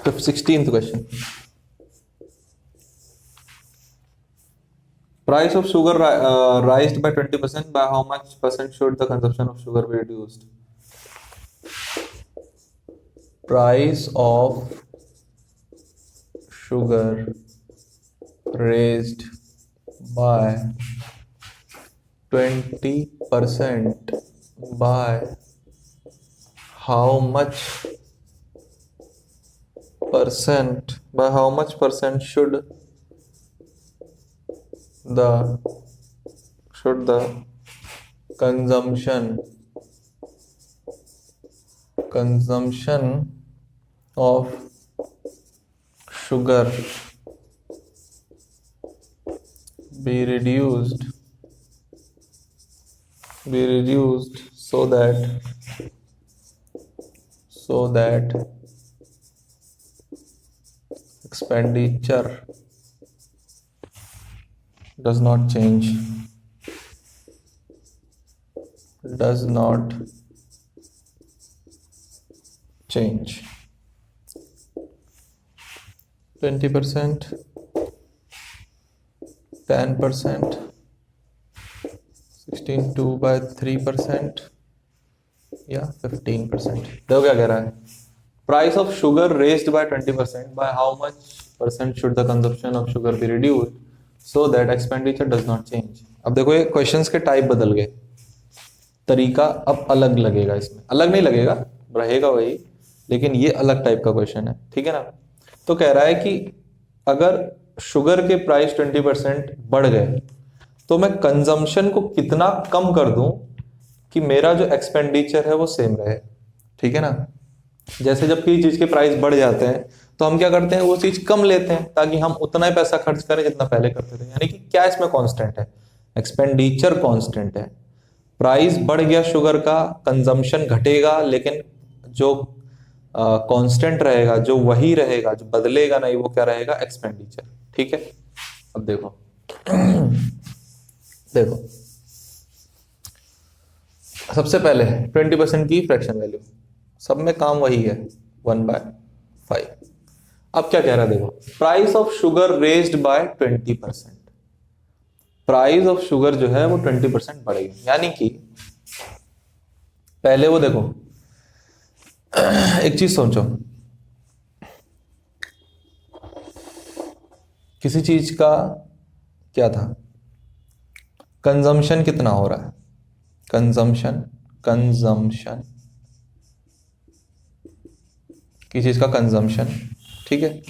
तो 16th question, price of sugar raised by 20%, by how much percent should the consumption of sugar be reduced? Price of sugar raised by 20%, by how much percent should the consumption of sugar be reduced so that expenditure does not change. 20%, 10%, 16/3% या 15%। देखो क्या कह रहा है, price of sugar raised bye 20%, bye how much percent should the consumption of sugar be reduced so that expenditure does not change. अब देखो ये questions के टाइप बदल गए, तरीका अब अलग लगेगा, इसमें अलग नहीं लगेगा, रहेगा वही, लेकिन ये अलग टाइप का क्वेश्चन है, ठीक है ना। तो कह रहा है कि अगर शुगर के प्राइस 20% बढ़ गए तो मैं कंजम्पशन को कितना कम कर दूं कि मेरा जो एक्सपेंडिचर है वो सेम रहे, ठीक है ना। जैसे जब किसी चीज के प्राइस बढ़ जाते हैं तो हम क्या करते हैं, वो चीज कम लेते हैं ताकि हम उतना ही पैसा खर्च करें जितना पहले करते थे। यानी कि क्या इसमें कांस्टेंट है? एक्सपेंडिचर कांस्टेंट है। प्राइस बढ़ गया शुगर का, कंजम्पशन घटेगा, लेकिन जो कांस्टेंट रहेगा, जो वही रहेगा, जो बदलेगा नहीं, वो क्या रहेगा? एक्सपेंडिचर। ठीक है, अब देखो देखो सबसे पहले 20% की फ्रैक्शन वैल्यू, सब में काम वही है, 1/5। अब क्या कह रहा है, देखो, price of sugar raised bye 20%, price of sugar जो है वो 20% बढ़ गई। यानी कि पहले वो देखो, एक चीज सोचो, किसी चीज का क्या था, कंजम्पशन कितना हो रहा है, कंजम्पशन किसी चीज का कंजम्पशन, ठीक है,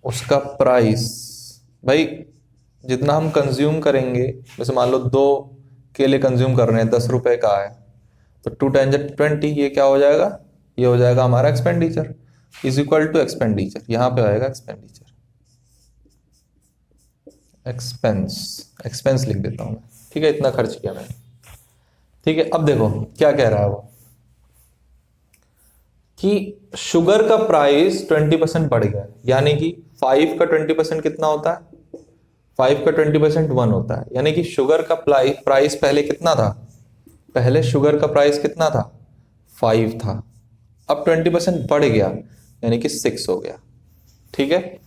उसका प्राइस, भाई जितना हम कंज्यूम करेंगे, जैसे मान लो 2 केले कंज्यूम कर रहे हैं, 10 रुपए का है, तो 2 × 20, ये क्या हो जाएगा? ये हो जाएगा हमारा expenditure, is equal to expenditure, यहां पे आएगा एक्सपेंडिचर, एक्सपेंस लिख देता हूं मैं, ठीक है, इतना खर्च किया मैंने। ठीक है, अब देखो क्या कह रहा है वो, कि शुगर का प्राइस 20% बढ़ गया, यानी कि 5 का 20% कितना होता है? 5 का 20% 1 होता है, यानी कि शुगर का प्राइस पहले कितना था? पहले शुगर का प्राइस कितना था? 5 था। अब 20% बढ़ गया, यानी कि 6 हो गया। ठीक है,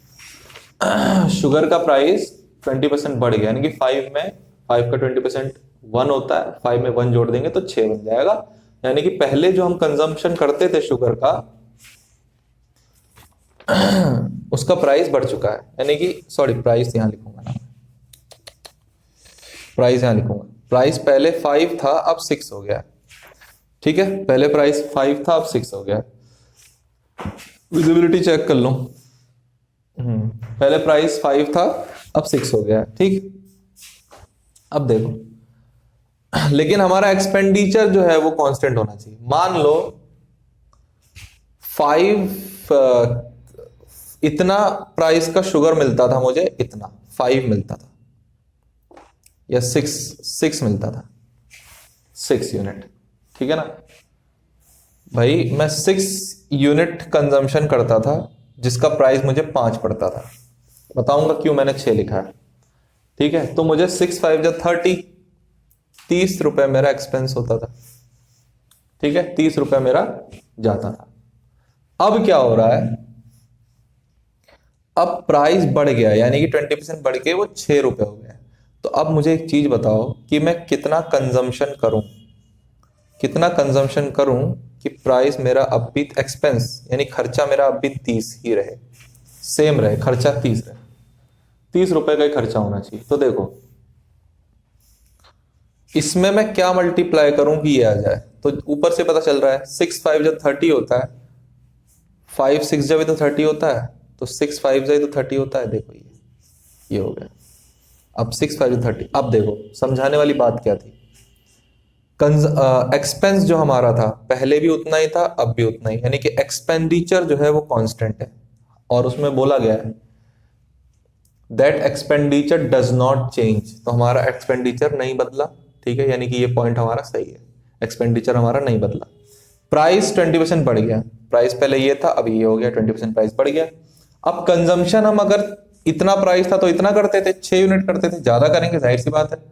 शुगर का प्राइस 20% बढ़ गया, यानी कि 5 में 5 का 20% 1 होता है, 5 में 1 जोड़ देंगे तो 6 बन जाएगा। यानी कि पहले जो हम कंजम्पशन करते थे शुगर का, उसका प्राइस बढ़ चुका है, यानी कि सॉरी प्राइस यहां लिखूंगा ना, प्राइस यहां लिखूंगा। प्राइस पहले 5 था, अब 6 हो गया। ठीक है, पहले प्राइस 5 था, अब 6 हो गया। विजिबिलिटी चेक कर लो। पहले प्राइस 5 था, अब 6 हो गया। ठीक, अब देखो, लेकिन हमारा एक्सपेंडिचर जो है वो कांस्टेंट होना चाहिए। मान लो 5 इतना प्राइस का शुगर मिलता था मुझे, इतना 5 मिलता था, या 6 मिलता था, 6 यूनिट। ठीक है ना भाई, मैं 6 यूनिट कंजम्पशन करता था, जिसका प्राइस मुझे 5 पड़ता था। बताऊंगा क्यों मैंने 6 लिखा है। ठीक है, तो मुझे 6 5 जा 30 रुपए मेरा एक्सपेंस होता था। ठीक है, 30 रुपए मेरा जाता था। अब क्या हो रहा है? अब प्राइस बढ़ गया, यानी कि 20% बढ़ के वो 6 रुपए हो गया। तो अब मुझे एक चीज बताओ कि मैं कितना कंजम्पशन करूं, कितना कंजम्पशन करूं कि प्राइस मेरा अब भी, एक्सपेंस यानी खर्चा मेरा अब भी 30 ही रहे, सेम रहे, खर्चा 30 रहे। 30 रुपए का ही खर्चा होना चाहिए। तो देखो, इसमें मैं क्या मल्टीप्लाई करूं कि ये आ जाए? तो ऊपर से पता चल रहा है 6 5 जब 30 होता है, 5 6 जब तो 30 होता है, तो 6 5 जब तो 30 होता है। देखो ये हो गया। अब 6 5 30। अब देखो समझाने वाली बात क्या थी। एक्सपेंस जो हमारा था पहले भी उतना ही था, अब भी उतना ही, यानी कि एक्सपेंडिचर जो है वो कांस्टेंट है। और उसमें बोला गया है that expenditure does not change, तो हमारा एक्सपेंडिचर नहीं बदला। ठीक है, यानी कि ये पॉइंट हमारा सही है, एक्सपेंडिचर हमारा नहीं बदला। प्राइस 20% बढ़ गया, प्राइस पहले ये था, अब ये हो गया, 20% प्राइस बढ़ गया। अब कंजम्पशन हम अगर इतना प्राइस था तो इतना करते थे, 6 यूनिट करते थे, ज्यादा करेंगे जाहिर सी बात है,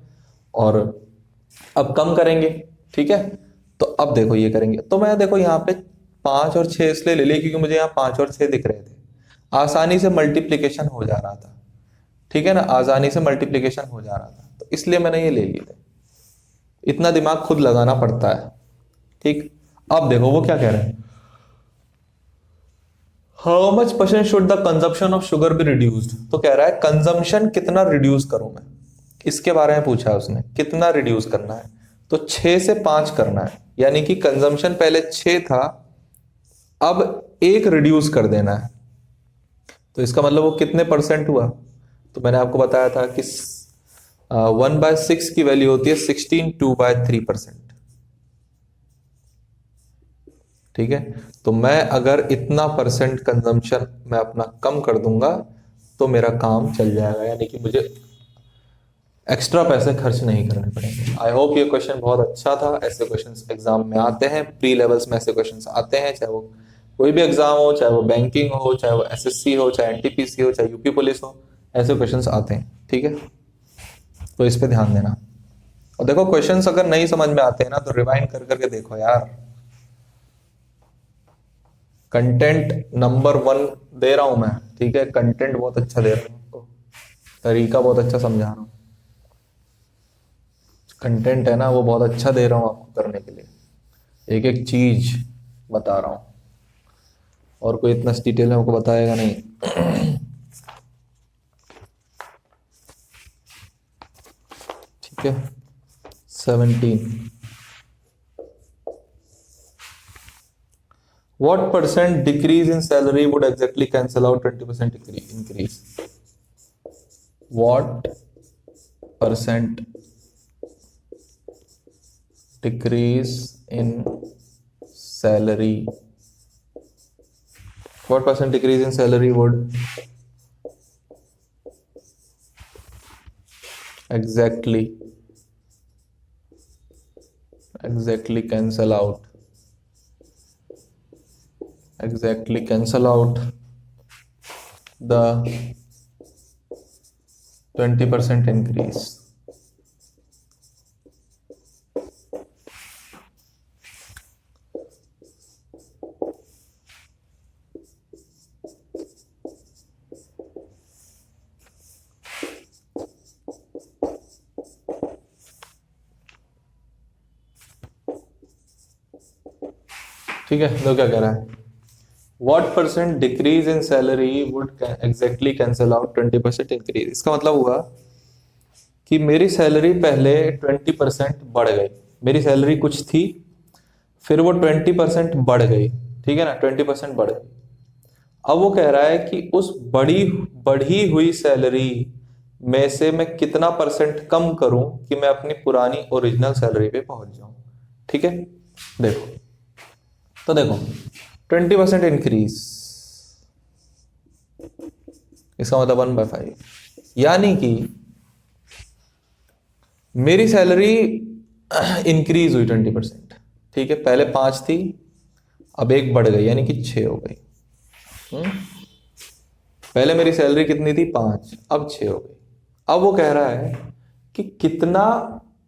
और अब कम करेंगे। ठीक है, तो अब देखो ये करेंगे, तो मैं देखो यहाँ पे 5 और 6 इसलिए ले लिए क्योंकि मुझे यहाँ 5 और 6 दिख रहे थे, आसानी से मल्टीप्लीकेशन हो जा रहा था। ठीक है ना, आसानी से मल्टीप्लीकेशन हो जा रहा था, तो इसलिए मैंने ये ले लिए थे। इतना दिमाग खुद लगाना पड़ता है। ठीक, अब देखो वो क्या कह रहे हैं, how much percent should the consumption of sugar be reduced. तो कह रहा है कंजम्पशन कितना रिड्यूस करूं मैं, इसके बारे में पूछा है उसने, कितना रिड्यूस करना है। तो 6 से 5 करना है, यानी कि कंजम्पशन पहले 6 था, अब 1 रिड्यूस कर देना है। तो इसका मतलब वो कितने परसेंट हुआ? तो मैंने आपको बताया था कि 1/6 की वैल्यू होती है 16 2/3%। ठीक है, तो मैं अगर इतना परसेंट कंजम्पशन मैं अपना कम कर दूंगा तो मेरा काम चल जाएगा, यानी कि मुझे एक्स्ट्रा पैसे खर्च नहीं करने पड़ेंगे। आई होप ये क्वेश्चन बहुत अच्छा था। ऐसे क्वेश्चंस एग्जाम में आते हैं, प्री लेवल्स में ऐसे क्वेश्चंस आते हैं, चाहे वो कोई भी एग्जाम हो, चाहे वो बैंकिंग हो, चाहे वो एसएससी हो, चाहे एनटीपीसी हो, चाहे यूपी पुलिस हो, ऐसे क्वेश्चंस आते हैं। ठीक है, तो इस पे ध्यान देना। और देखो क्वेश्चंस अगर नहीं समझ में आते हैं ना, तो रिवाइंड कर करके देखो यार। कंटेंट नंबर 1 दे रहा हूं मैं, ठीक है, कंटेंट बहुत अच्छा दे रहा हूं आपको, तरीका बहुत अच्छा समझा रहा हूं, कंटेंट है ना वो बहुत अच्छा दे रहा हूं आपको करने के लिए, एक एक चीज बता रहा हूं, और कोई इतना डिटेल में आपको बताएगा नहीं। ठीक है, 17, what percent decrease in salary would exactly cancel out 20% increase? What percent decrease in salary, what percent decrease in salary would exactly cancel out exactly cancel out the 20% increase. ठीक है, तो क्या कह रहा है, What percent decrease in salary would exactly cancel out 20% increase? इसका मतलब हुआ कि मेरी सैलरी पहले 20% बढ़ गई। मेरी सैलरी कुछ थी, फिर वो 20% बढ़ गई, ठीक है ना, 20% बढ़ गई। अब वो कह रहा है कि उस बढ़ी हुई सैलरी में से मैं कितना परसेंट कम करूं कि मैं अपनी पुरानी ओरिजिनल सैलरी पे पहुंच जाऊं। ठीक है, देखो, तो देखो 20% इंक्रीज, इसका मतलब 1/5, यानी कि मेरी सैलरी इंक्रीज हुई 20%। ठीक है, पहले 5 थी, अब 1 बढ़ गई, यानी कि 6 हो गई। पहले मेरी सैलरी कितनी थी, 5, अब 6 हो गई। अब वो कह रहा है कि कितना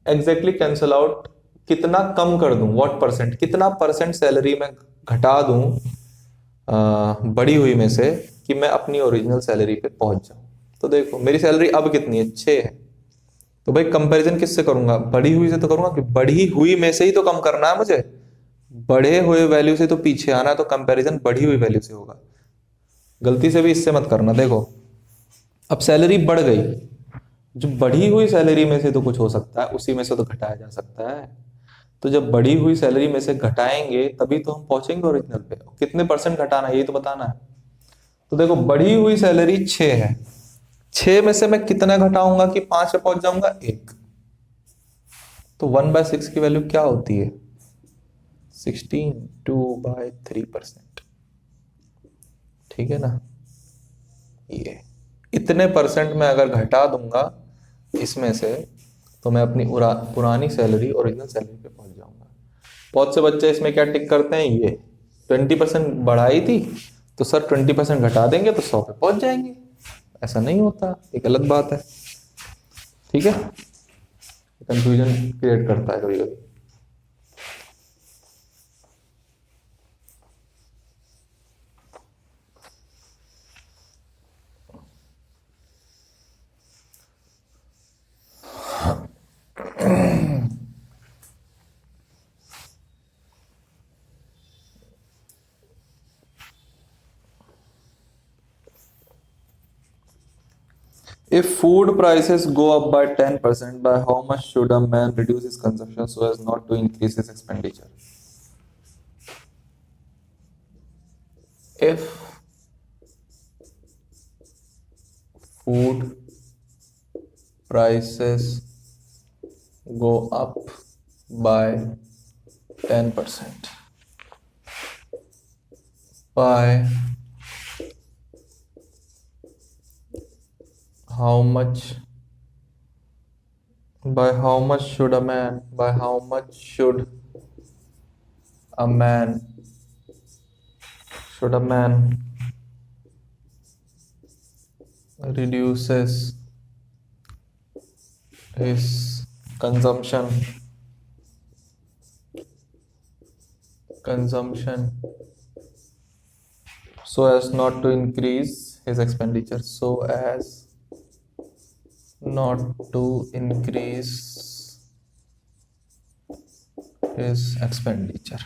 एग्जैक्टली कैंसल आउट, कितना कम कर दूं, व्हाट परसेंट, कितना परसेंट सैलरी में घटा दूं बढ़ी हुई में से कि मैं अपनी ओरिजिनल सैलरी पे पहुंच जाऊं। तो देखो मेरी सैलरी अब कितनी है, 6 है। तो भाई कंपैरिजन किससे करूंगा, बढ़ी हुई से तो करूंगा, कि बढ़ी हुई में से ही तो कम करना है मुझे। बढ़े हुए वैल्यू से तो पीछे आना है, तो कंपैरिजन बढ़ी हुई वैल्यू से होगा। गलती से भी इससे मत करना। देखो अब सैलरी बढ़ गई, जो बढ़ी हुई सैलरी में से तो कुछ हो सकता है, उसी में से तो घटाया जा सकता है। तो जब बढ़ी हुई सैलरी में से घटाएंगे तभी तो हम पहुंचेंगे ओरिजिनल पे। कितने परसेंट घटाना है ये तो बताना है। तो देखो बढ़ी हुई सैलरी 6 है, 6 में से मैं कितना घटाऊंगा कि 5 पे पहुंच जाऊंगा, 1। तो 1/6 की वैल्यू क्या होती है, 16, 2/3%। ठीक है ना, ये इतने परसेंट में अगर घटा दूंगा इसमें से, तो मैं अपनी पुरानी सैलरी, ओरिजिनल सैलरी पे पहुंच जाऊंगा। बहुत से बच्चे इसमें क्या टिक करते हैं, ये 20% बढ़ाई थी तो सर 20% घटा देंगे तो 100 पे पहुंच जाएंगे। ऐसा नहीं होता, ये गलत बात है। ठीक है, कंफ्यूजन क्रिएट करता है कभी कभी। If food prices go up by 10%, by how much should a man reduce his consumption so as not to increase his expenditure? If food prices go up by 10%, by how much should a man reduces his consumption so as not to increase his expenditure, so as not to increase his expenditure?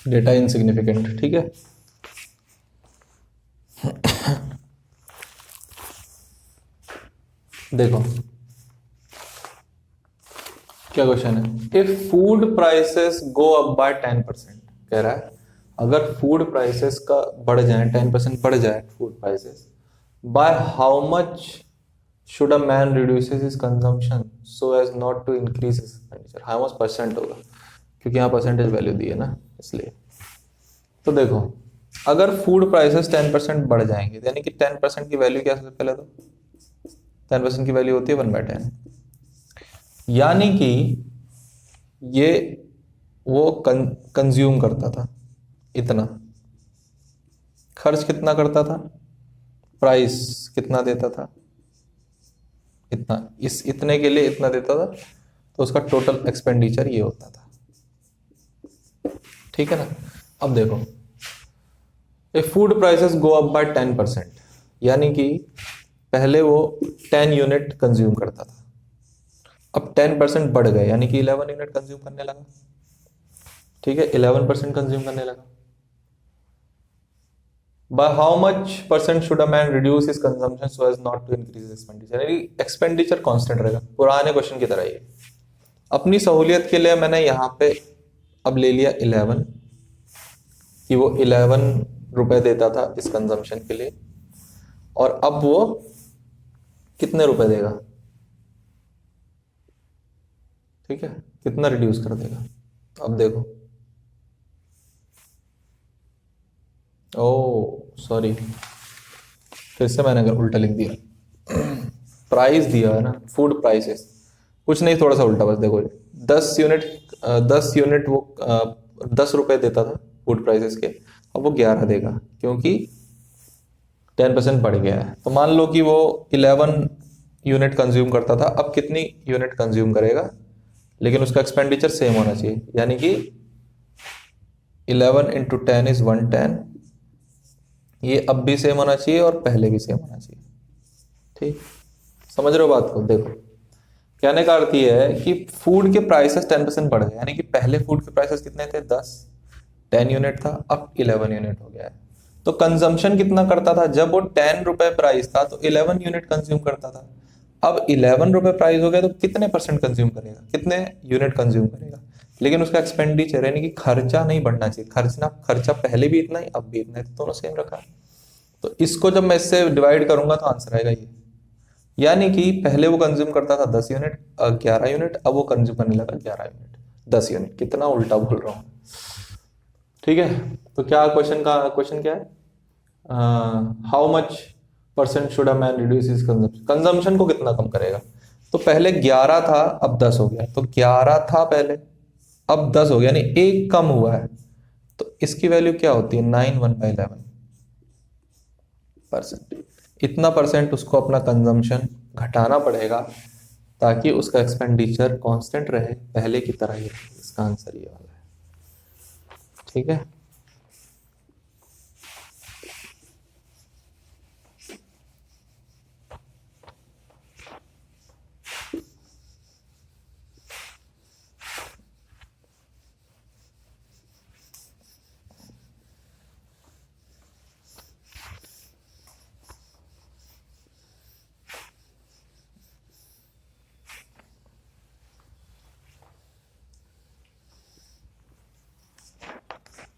Data insignificant. ठीक है, देखो क्या question है, if food prices go up by 10%, कह रहा है अगर food prices का बढ़ जाए, 10% बढ़ जाए food prices, by how much should a man reduces his consumption so as not to increase his expenditure? how much percent होगा, क्योंकि यहाँ परसेंटेज वैल्यू दी है ना इसलिए। तो देखो, अगर फूड प्राइसेस 10% बढ़ जाएंगे, यानी कि 10% की वैल्यू क्या है? सबसे पहले तो 10% की वैल्यू होती है 1/10, यानी कि ये वो कंज्यूम करता था इतना, खर्च कितना करता था, प्राइस कितना देता था, इतना, इस इतने के लिए इतना देता था, तो उसका टोटल एक्सपेंडिचर ये होता था। ठीक है ना। अब देखो, if food prices go up by 10%, यानी कि पहले वो 10 यूनिट कंज्यूम करता था, अब 10% बढ़ गए, यानी कि 11 यूनिट कंज्यूम करने लगा। ठीक है, 11% कंज्यूम करने लगा। By how much percent should a man reduce his consumption so as not to increase his expenditure? यानी एक्सपेंडिचर कांस्टेंट रहेगा, पुराने क्वेश्चन की तरह ही। अपनी सहूलियत के लिए मैंने यहाँ पे अब ले लिया 11, कि वो 11 रुपए देता था इस कंजम्पशन के लिए, और अब वो कितने रुपए देगा? ठीक है, कितना रिड्यूस कर देगा? अब देखो, ओ सॉरी, फिर से मैंने अगर उल्टा लिख दिया। प्राइस दिया है ना, फूड प्राइसेस, कुछ नहीं, थोड़ा सा उल्टा, बस देखो 10 यूनिट वो 10 रुपए देता था फूड प्राइसेस के, अब वो 11 देगा, क्योंकि 10% बढ़ गया है। तो मान लो कि वो 11 यूनिट कंज्यूम करता था, अब कितनी यूनिट कंज्यूम करेगा, लेकिन उसका एक्सपेंडिचर सेम होना चाहिए, यानी कि 11 इंटू 10 इज 110, ये अब भी सेम होना चाहिए और पहले भी सेम होना चाहिए। ठीक, समझ रहे हो बात को? देखो, कहने का अर्थ ये है कि फूड के प्राइसेस 10% बढ़ गए, यानी कि पहले फूड के प्राइसेस कितने थे? 10 यूनिट था, अब 11 यूनिट हो गया है। तो कंजम्पशन कितना करता था? जब वो 10 रुपए प्राइस था तो 11 यूनिट कंज्यूम करता था, अब 11 रुपए प्राइस हो गया तो कितने परसेंट कंज्यूम करेगा, कितने यूनिट कंज्यूम करेगा? लेकिन उसका एक्सपेंडिचर, यानी कि खर्चा नहीं बढ़ना चाहिए, खर्चा पहले भी इतना ही, अब भी इतना ही, तो दोनों सेम रखा। तो इसको जब मैं इससे डिवाइड करूंगा तो आंसर आएगा ये, यानी कि पहले वो कंज्यूम करता था 10 यूनिट, 11 यूनिट, अब वो कंज्यूम करने लगा 11 यूनिट, 10 यूनिट। कितना उल्टा बोल रहा हूँ। ठीक है, तो क्या क्वेश्चन क्या है? How much percent should a man reduce his consumption, consumption को कितना कम करेगा? तो पहले 11 था, अब 10 हो गया, तो 11 था पहले, अब 10 हो गया, यानी एक कम हुआ है, तो इसकी वैल्यू क्या होती है? 9/11%। इतना परसेंट उसको अपना कंजम्पशन घटाना पड़ेगा, ताकि उसका एक्सपेंडिचर कांस्टेंट रहे, पहले की तरह ही रहे। इसका आंसर ये वाला है। ठीक है,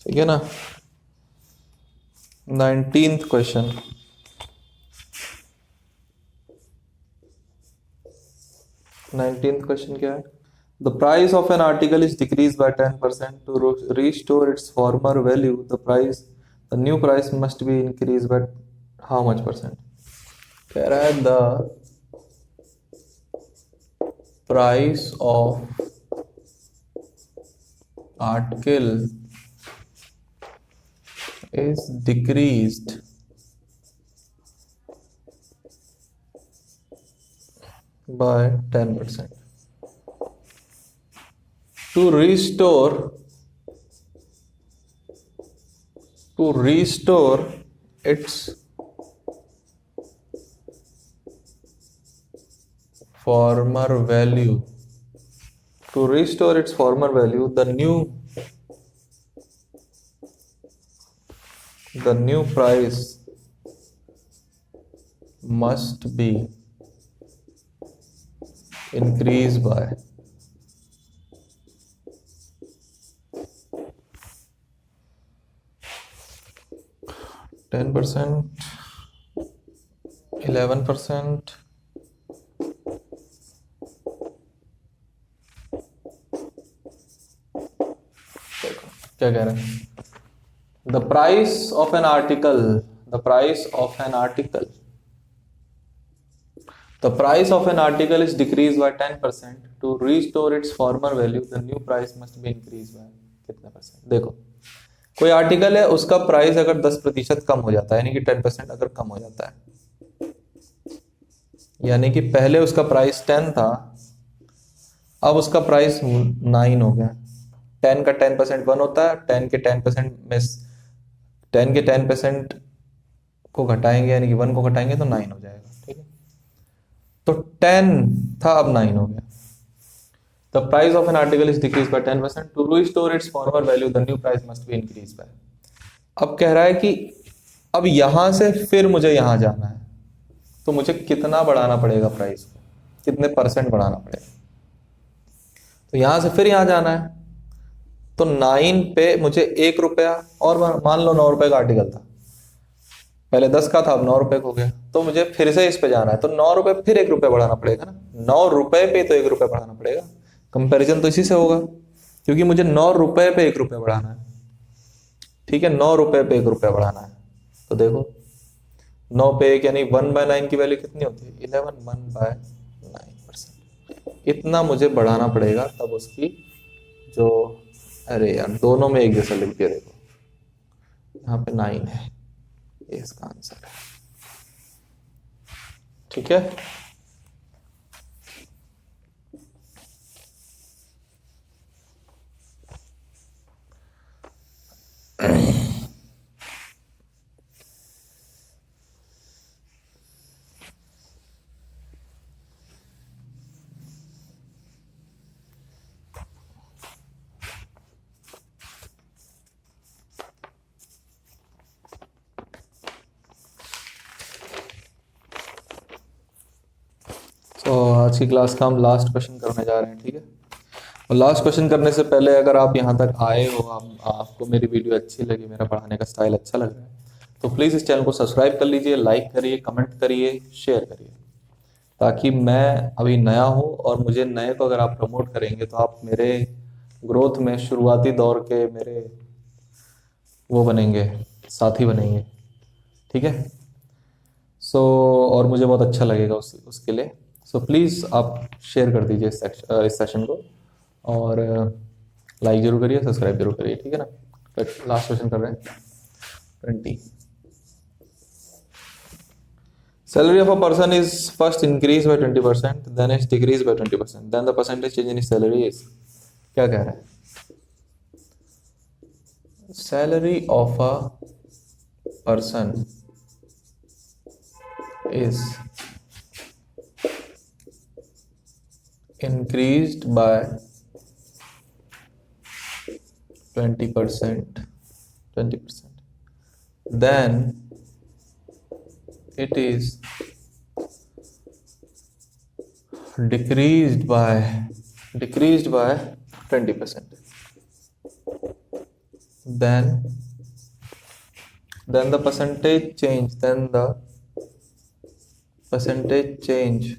ठीक है ना। 19th क्वेश्चन, 19th क्वेश्चन क्या है? The price of an article is decrease by 10%, to restore its former value the new price must be increase by how much percent? कह रहा है the price of article is decreased by 10%. To restore its former value, the new price must be increased by 10%, 11%। क्या कह रहे हैं? The price of an article, the price of an article, the price of an article is decrease by 10%। To restore its former value the new price must be increase by कितने percent? देखो, कोई article है, उसका price अगर 10% कम हो जाता है, यानी कि 10% अगर कम हो जाता है, यानी कि पहले उसका प्राइस 10 था, अब उसका प्राइस 9 हो गया। 10 का 10% 1 होता है, 10 के 10% में 10 के 10% को घटाएंगे, यानी कि 1 को घटाएंगे तो 9 हो जाएगा। ठीक है, तो 10 था, अब 9 हो गया। The price of an article is decrease by 10%। To restore its former value the new price must be increase by. अब कह रहा है कि अब यहां से फिर मुझे यहां जाना है, तो मुझे कितना बढ़ाना पड़ेगा प्राइस को, कितने परसेंट बढ़ाना पड़ेगा? तो यहां से फिर यहां जाना है, तो 9 पे मुझे 1 रुपया, और मान लो 9 रुपए का आर्टिकल था, पहले 10 का था, अब 9 रुपए का हो गया, तो मुझे फिर से इस पे जाना है, तो 9 रुपए फिर 1 रुपया बढ़ाना पड़ेगा ना। 9 रुपए पे तो 1 रुपया बढ़ाना पड़ेगा। कंपैरिजन तो इसी से होगा, क्योंकि मुझे 9 रुपए पे 1 रुपया बढ़ाना है। ठीक है, 9 रुपए पे 1 रुपया बढ़ाना है, तो देखो 9 पे 1 यानी 1/9 की वैल्यू कितनी होती है? 11, 1/9%। इतना मुझे बढ़ाना पड़ेगा, तब उसकी जो, अरे यार दोनों में एक जैसा लिख दिया, देखो यहाँ पे 9 है, ये इसका आंसर है। ठीक है, तो आज की क्लास का हम लास्ट क्वेश्चन करने जा रहे हैं। ठीक है, और लास्ट क्वेश्चन करने से पहले, अगर आप यहाँ तक आए हो, आपको मेरी वीडियो अच्छी लगी, मेरा पढ़ाने का स्टाइल अच्छा लग रहा है, तो प्लीज़ इस चैनल को सब्सक्राइब कर लीजिए, लाइक करिए, कमेंट करिए, शेयर करिए, ताकि मैं अभी नया हूँ और मुझे नए को अगर आप प्रमोट करेंगे तो आप मेरे ग्रोथ में शुरुआती दौर के मेरे वो बनेंगे, साथी बनेंगे। ठीक है, सो और मुझे बहुत अच्छा लगेगा उसके लिए। सो प्लीज़ आप शेयर कर दीजिए इस सेशन को, और लाइक जरूर करिए, सब्सक्राइब जरूर करिए। ठीक है ना, लास्ट क्वेश्चन कर रहे हैं 20। Salary of a person is first increased by 20%, then it's decreased by 20%, then the percentage change in his salary is, क्या कह रहा है? Salary of a person is increased by 20%, then it is decreased by 20%. Then the percentage change,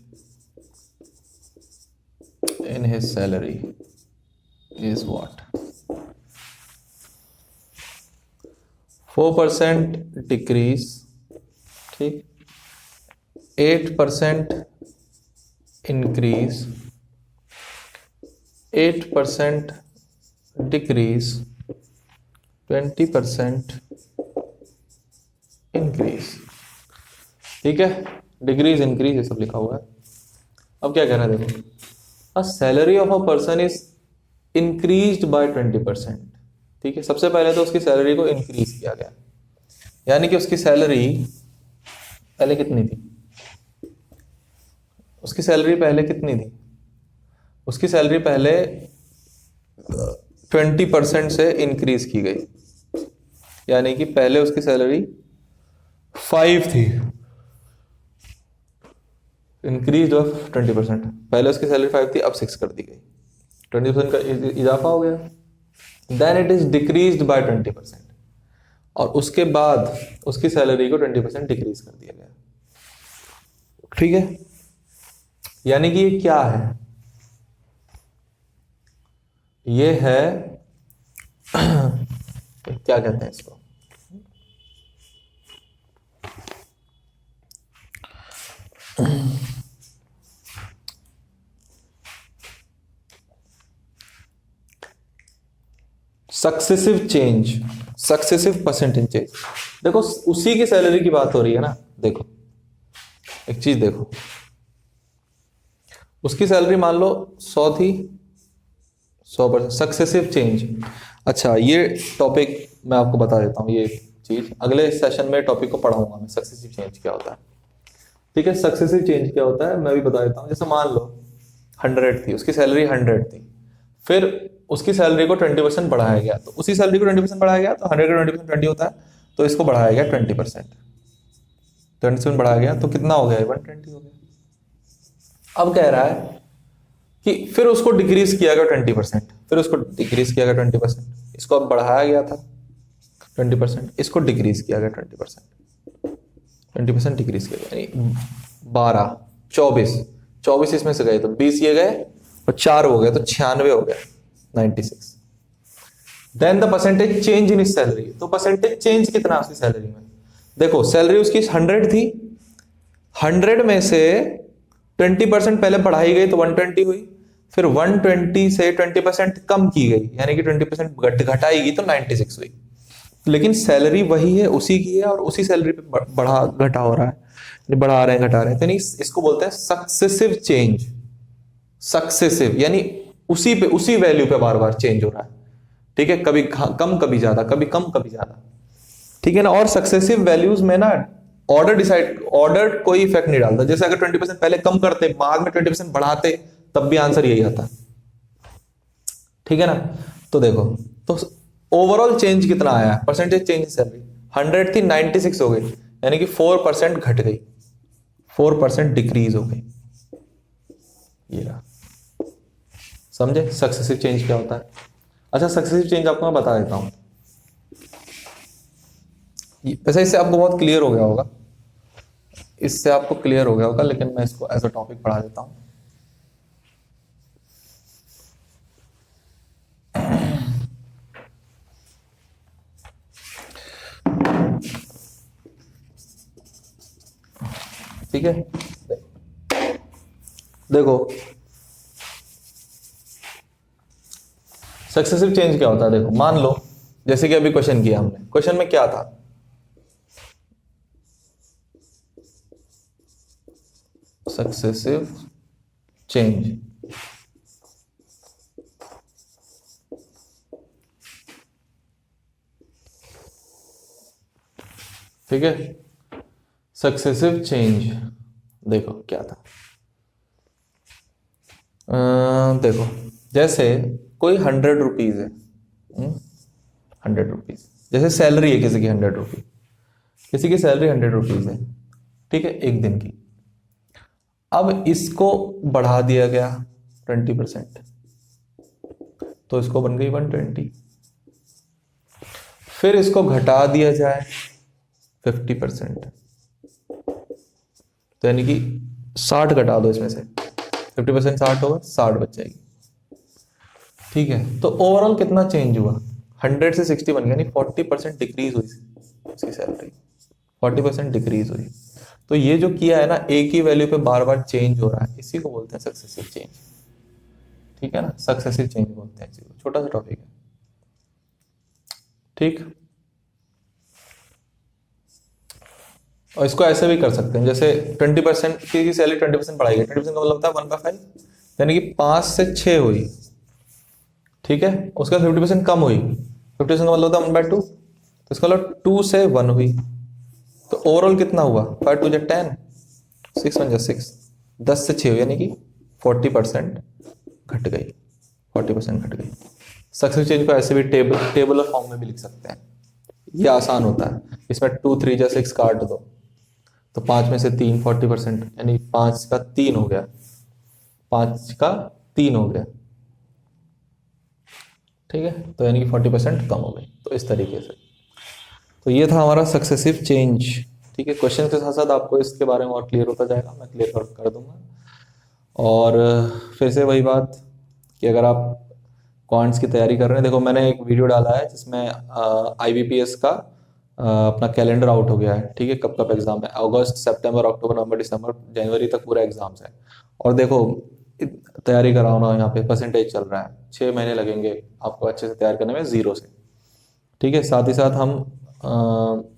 in his salary is what? 4% decrease, ठीक, 8% increase, 8% decrease, 20% increase। ठीक है, decrease increase ये सब लिखा हुआ है। अब क्या कहना है, देखो, a salary of a person is increased by 20%। ठीक है, सबसे पहले तो उसकी सैलरी को इंक्रीज किया गया, यानी कि उसकी सैलरी पहले कितनी थी? उसकी सैलरी पहले कितनी थी? उसकी सैलरी पहले 20% से इंक्रीज की गई, यानी कि पहले उसकी सैलरी 5 थी, इंक्रीज ऑफ 20%। पहले उसकी सैलरी 5 थी, अब 6 कर दी गई, 20% का इजाफा हो गया। Then it is decreased by 20%, और उसके बाद उसकी सैलरी को 20% डिक्रीज कर दिया गया। ठीक है, यानी कि ये क्या है, ये है क्या कहते हैं इसको, successive change, successive percentage change. देखो उसी की सैलरी की बात हो रही है ना। देखो एक चीज देखो, उसकी सैलरी मान लो 100 थी, 100% सक्सेसिव चेंज। अच्छा ये टॉपिक मैं आपको बता देता हूँ, ये चीज अगले सेशन में टॉपिक को पढ़ाऊंगा मैं, सक्सेसिव चेंज क्या होता है। ठीक है, सक्सेसिव चेंज क्या होता है मैं भी बता देता हूँ। जैसे मान लो 100 थी, उसकी सैलरी 100 थी, फिर उसकी सैलरी को 20% बढ़ाया गया, तो उसी सैलरी को 20% बढ़ाया गया, तो 100 का 20% 20 होता है, तो इसको बढ़ाया गया 20%, 20% बढ़ाया गया तो कितना हो गया, 120 हो गया। अब कह रहा है कि फिर उसको डिक्रीज किया गया 20%, फिर उसको डिक्रीज किया गया 20%, इसको अब बढ़ाया गया था 20%, इसको डिक्रीज किया गया 20% डिक्रीज किया गया, यानी 12 24 24 इसमें से गए तो 20 ये गए और 4 हो गए तो 96 हो गया, 96। Then the percentage change in salary, तो परसेंटेज चेंज कितना है उसकी सैलरी में। देखो सैलरी उसकी 100 थी, 100 में से 20% पहले बढ़ाई गई तो 120 हुई, फिर 120 से 20% कम की गई यानी कि 20% घटाई गई तो 96 हुई। लेकिन सैलरी वही है, उसी की है, और उसी सैलरी पे बढ़ा घटा हो रहा है, बढ़ा रहे हैं घटा रहे हैं, तो नहीं इसको बोलते हैं सक्सेसिव चेंज। सक्सेसिव यानी उसी पे उसी वैल्यू पे बार बार चेंज हो रहा है। ठीक है, कभी कम कभी ज्यादा, कभी कम कभी ज्यादा। ठीक है ना, और सक्सेसिव वैल्यूज में ना ऑर्डर कोई इफेक्ट नहीं डालता। जैसे अगर 20% पहले कम करते बाद में 20% बढ़ाते तब भी आंसर यही आता। ठीक है ना, तो देखो तो ओवरऑल चेंज कितना आया, परसेंटेज चेंज सैलरी 100 थी 96 हो गई, यानी कि 4% घट गई, 4% डिक्रीज हो गई। ये रहा, समझे सक्सेसिव चेंज क्या होता है। अच्छा सक्सेसिव चेंज आपको मैं बता देता हूं, वैसे इससे आपको बहुत क्लियर हो गया होगा, इससे आपको क्लियर हो गया होगा, लेकिन मैं इसको एज अ टॉपिक पढ़ा देता हूं। ठीक है, देखो सक्सेसिव चेंज क्या होता है। देखो मान लो जैसे कि अभी क्वेश्चन किया हमने, क्वेश्चन में क्या था, सक्सेसिव चेंज। ठीक है, सक्सेसिव चेंज देखो क्या था। देखो जैसे कोई 100 रुपीज है, 100 रुपीज, जैसे सैलरी है किसी की 100 रुपीज, किसी की सैलरी 100 रुपीज है, ठीक है, एक दिन की। अब इसको बढ़ा दिया गया 20%, तो इसको बन गई 120। फिर इसको घटा दिया जाए 50%, तो यानी कि 60 घटा दो इसमें से, 50% 60 होगा, 60 बच जाएगी। ठीक है, तो ओवरऑल कितना चेंज हुआ, 100 से 60 बन गया, यानी 40% डिक्रीज हुई उसकी सैलरी, 40% डिक्रीज हुई। तो ये जो किया है ना, एक ही वैल्यू पे बार बार चेंज हो रहा है, इसी को बोलते हैं सक्सेसिव चेंज। ठीक है ना, सक्सेसिव चेंज बोलते हैं, छोटा सा टॉपिक है। ठीक, और इसको ऐसे भी कर सकते हैं, जैसे 20% की सैलरी 20% बढ़ाई गई, 20% का मतलब होता है 1/5, यानी कि 5 से 6 हुई। ठीक है, उसका 50% कम हुई, 50% का मतलब होता है 1/2, तो इसका मतलब 2 से 1 हुई, तो ओवरऑल कितना हुआ, 5 2 10, 6 1 6, 10 से 6 हुई, यानी कि 40% घट गई, 40% घट गई। सक्सेसिव चेंज को ऐसे भी टेबुलर फॉर्म में भी लिख सकते हैं, ये आसान होता है। इसमें 2 3 जा 6 काट दो, तो 5 में से 3 40%, यानी 5 का 3 हो गया, 5 का 3 हो गया। ठीक है, तो यानी कि 40% कम हो गई, तो इस तरीके से। तो ये था हमारा सक्सेसिव चेंज। ठीक है, क्वेश्चन के साथ साथ आपको इसके बारे में और क्लियर होता जाएगा, मैं क्लियर कर दूंगा। और फिर से वही बात कि अगर आप क्वांट्स की तैयारी कर रहे हैं, देखो मैंने एक वीडियो डाला है जिसमें IBPS का अपना कैलेंडर आउट हो गया है, ठीक है, कब कब एग्जाम है, अगस्त सितंबर अक्टूबर नवंबर दिसंबर जनवरी तक पूरा एग्जाम्स है। और देखो तैयारी कराओ ना, यहाँ पे परसेंटेज चल रहा है, 6 महीने लगेंगे आपको अच्छे से तैयार करने में, जीरो से। ठीक है, साथ ही साथ हम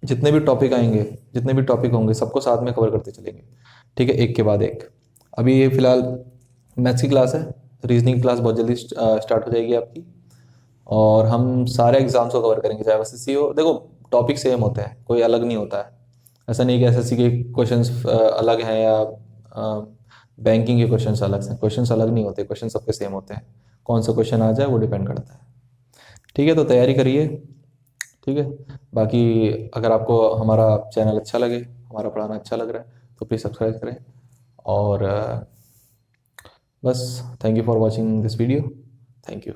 जितने भी टॉपिक आएंगे, जितने भी टॉपिक होंगे सबको साथ में कवर करते चलेंगे, ठीक है, एक के बाद एक। अभी ये फिलहाल मैथ्स की क्लास है, रीजनिंग क्लास बहुत जल्दी स्टार्ट हो जाएगी आपकी, और हम सारे एग्जाम्स को कवर करेंगे, चाहे एसएससी हो। देखो टॉपिक सेम होते हैं, कोई अलग नहीं होता है, ऐसा नहीं कि एसएससी के क्वेश्चंस अलग हैं या बैंकिंग के क्वेश्चंस अलग हैं, क्वेश्चंस अलग नहीं होते, क्वेश्चन सबके सेम होते हैं, कौन सा क्वेश्चन आ जाए वो डिपेंड करता है। ठीक है, तो तैयारी करिए, ठीक है। बाकी अगर आपको हमारा चैनल अच्छा लगे, हमारा पढ़ाना अच्छा लग रहा है, तो प्लीज़ सब्सक्राइब करें। और बस thank you for watching this video, thank you.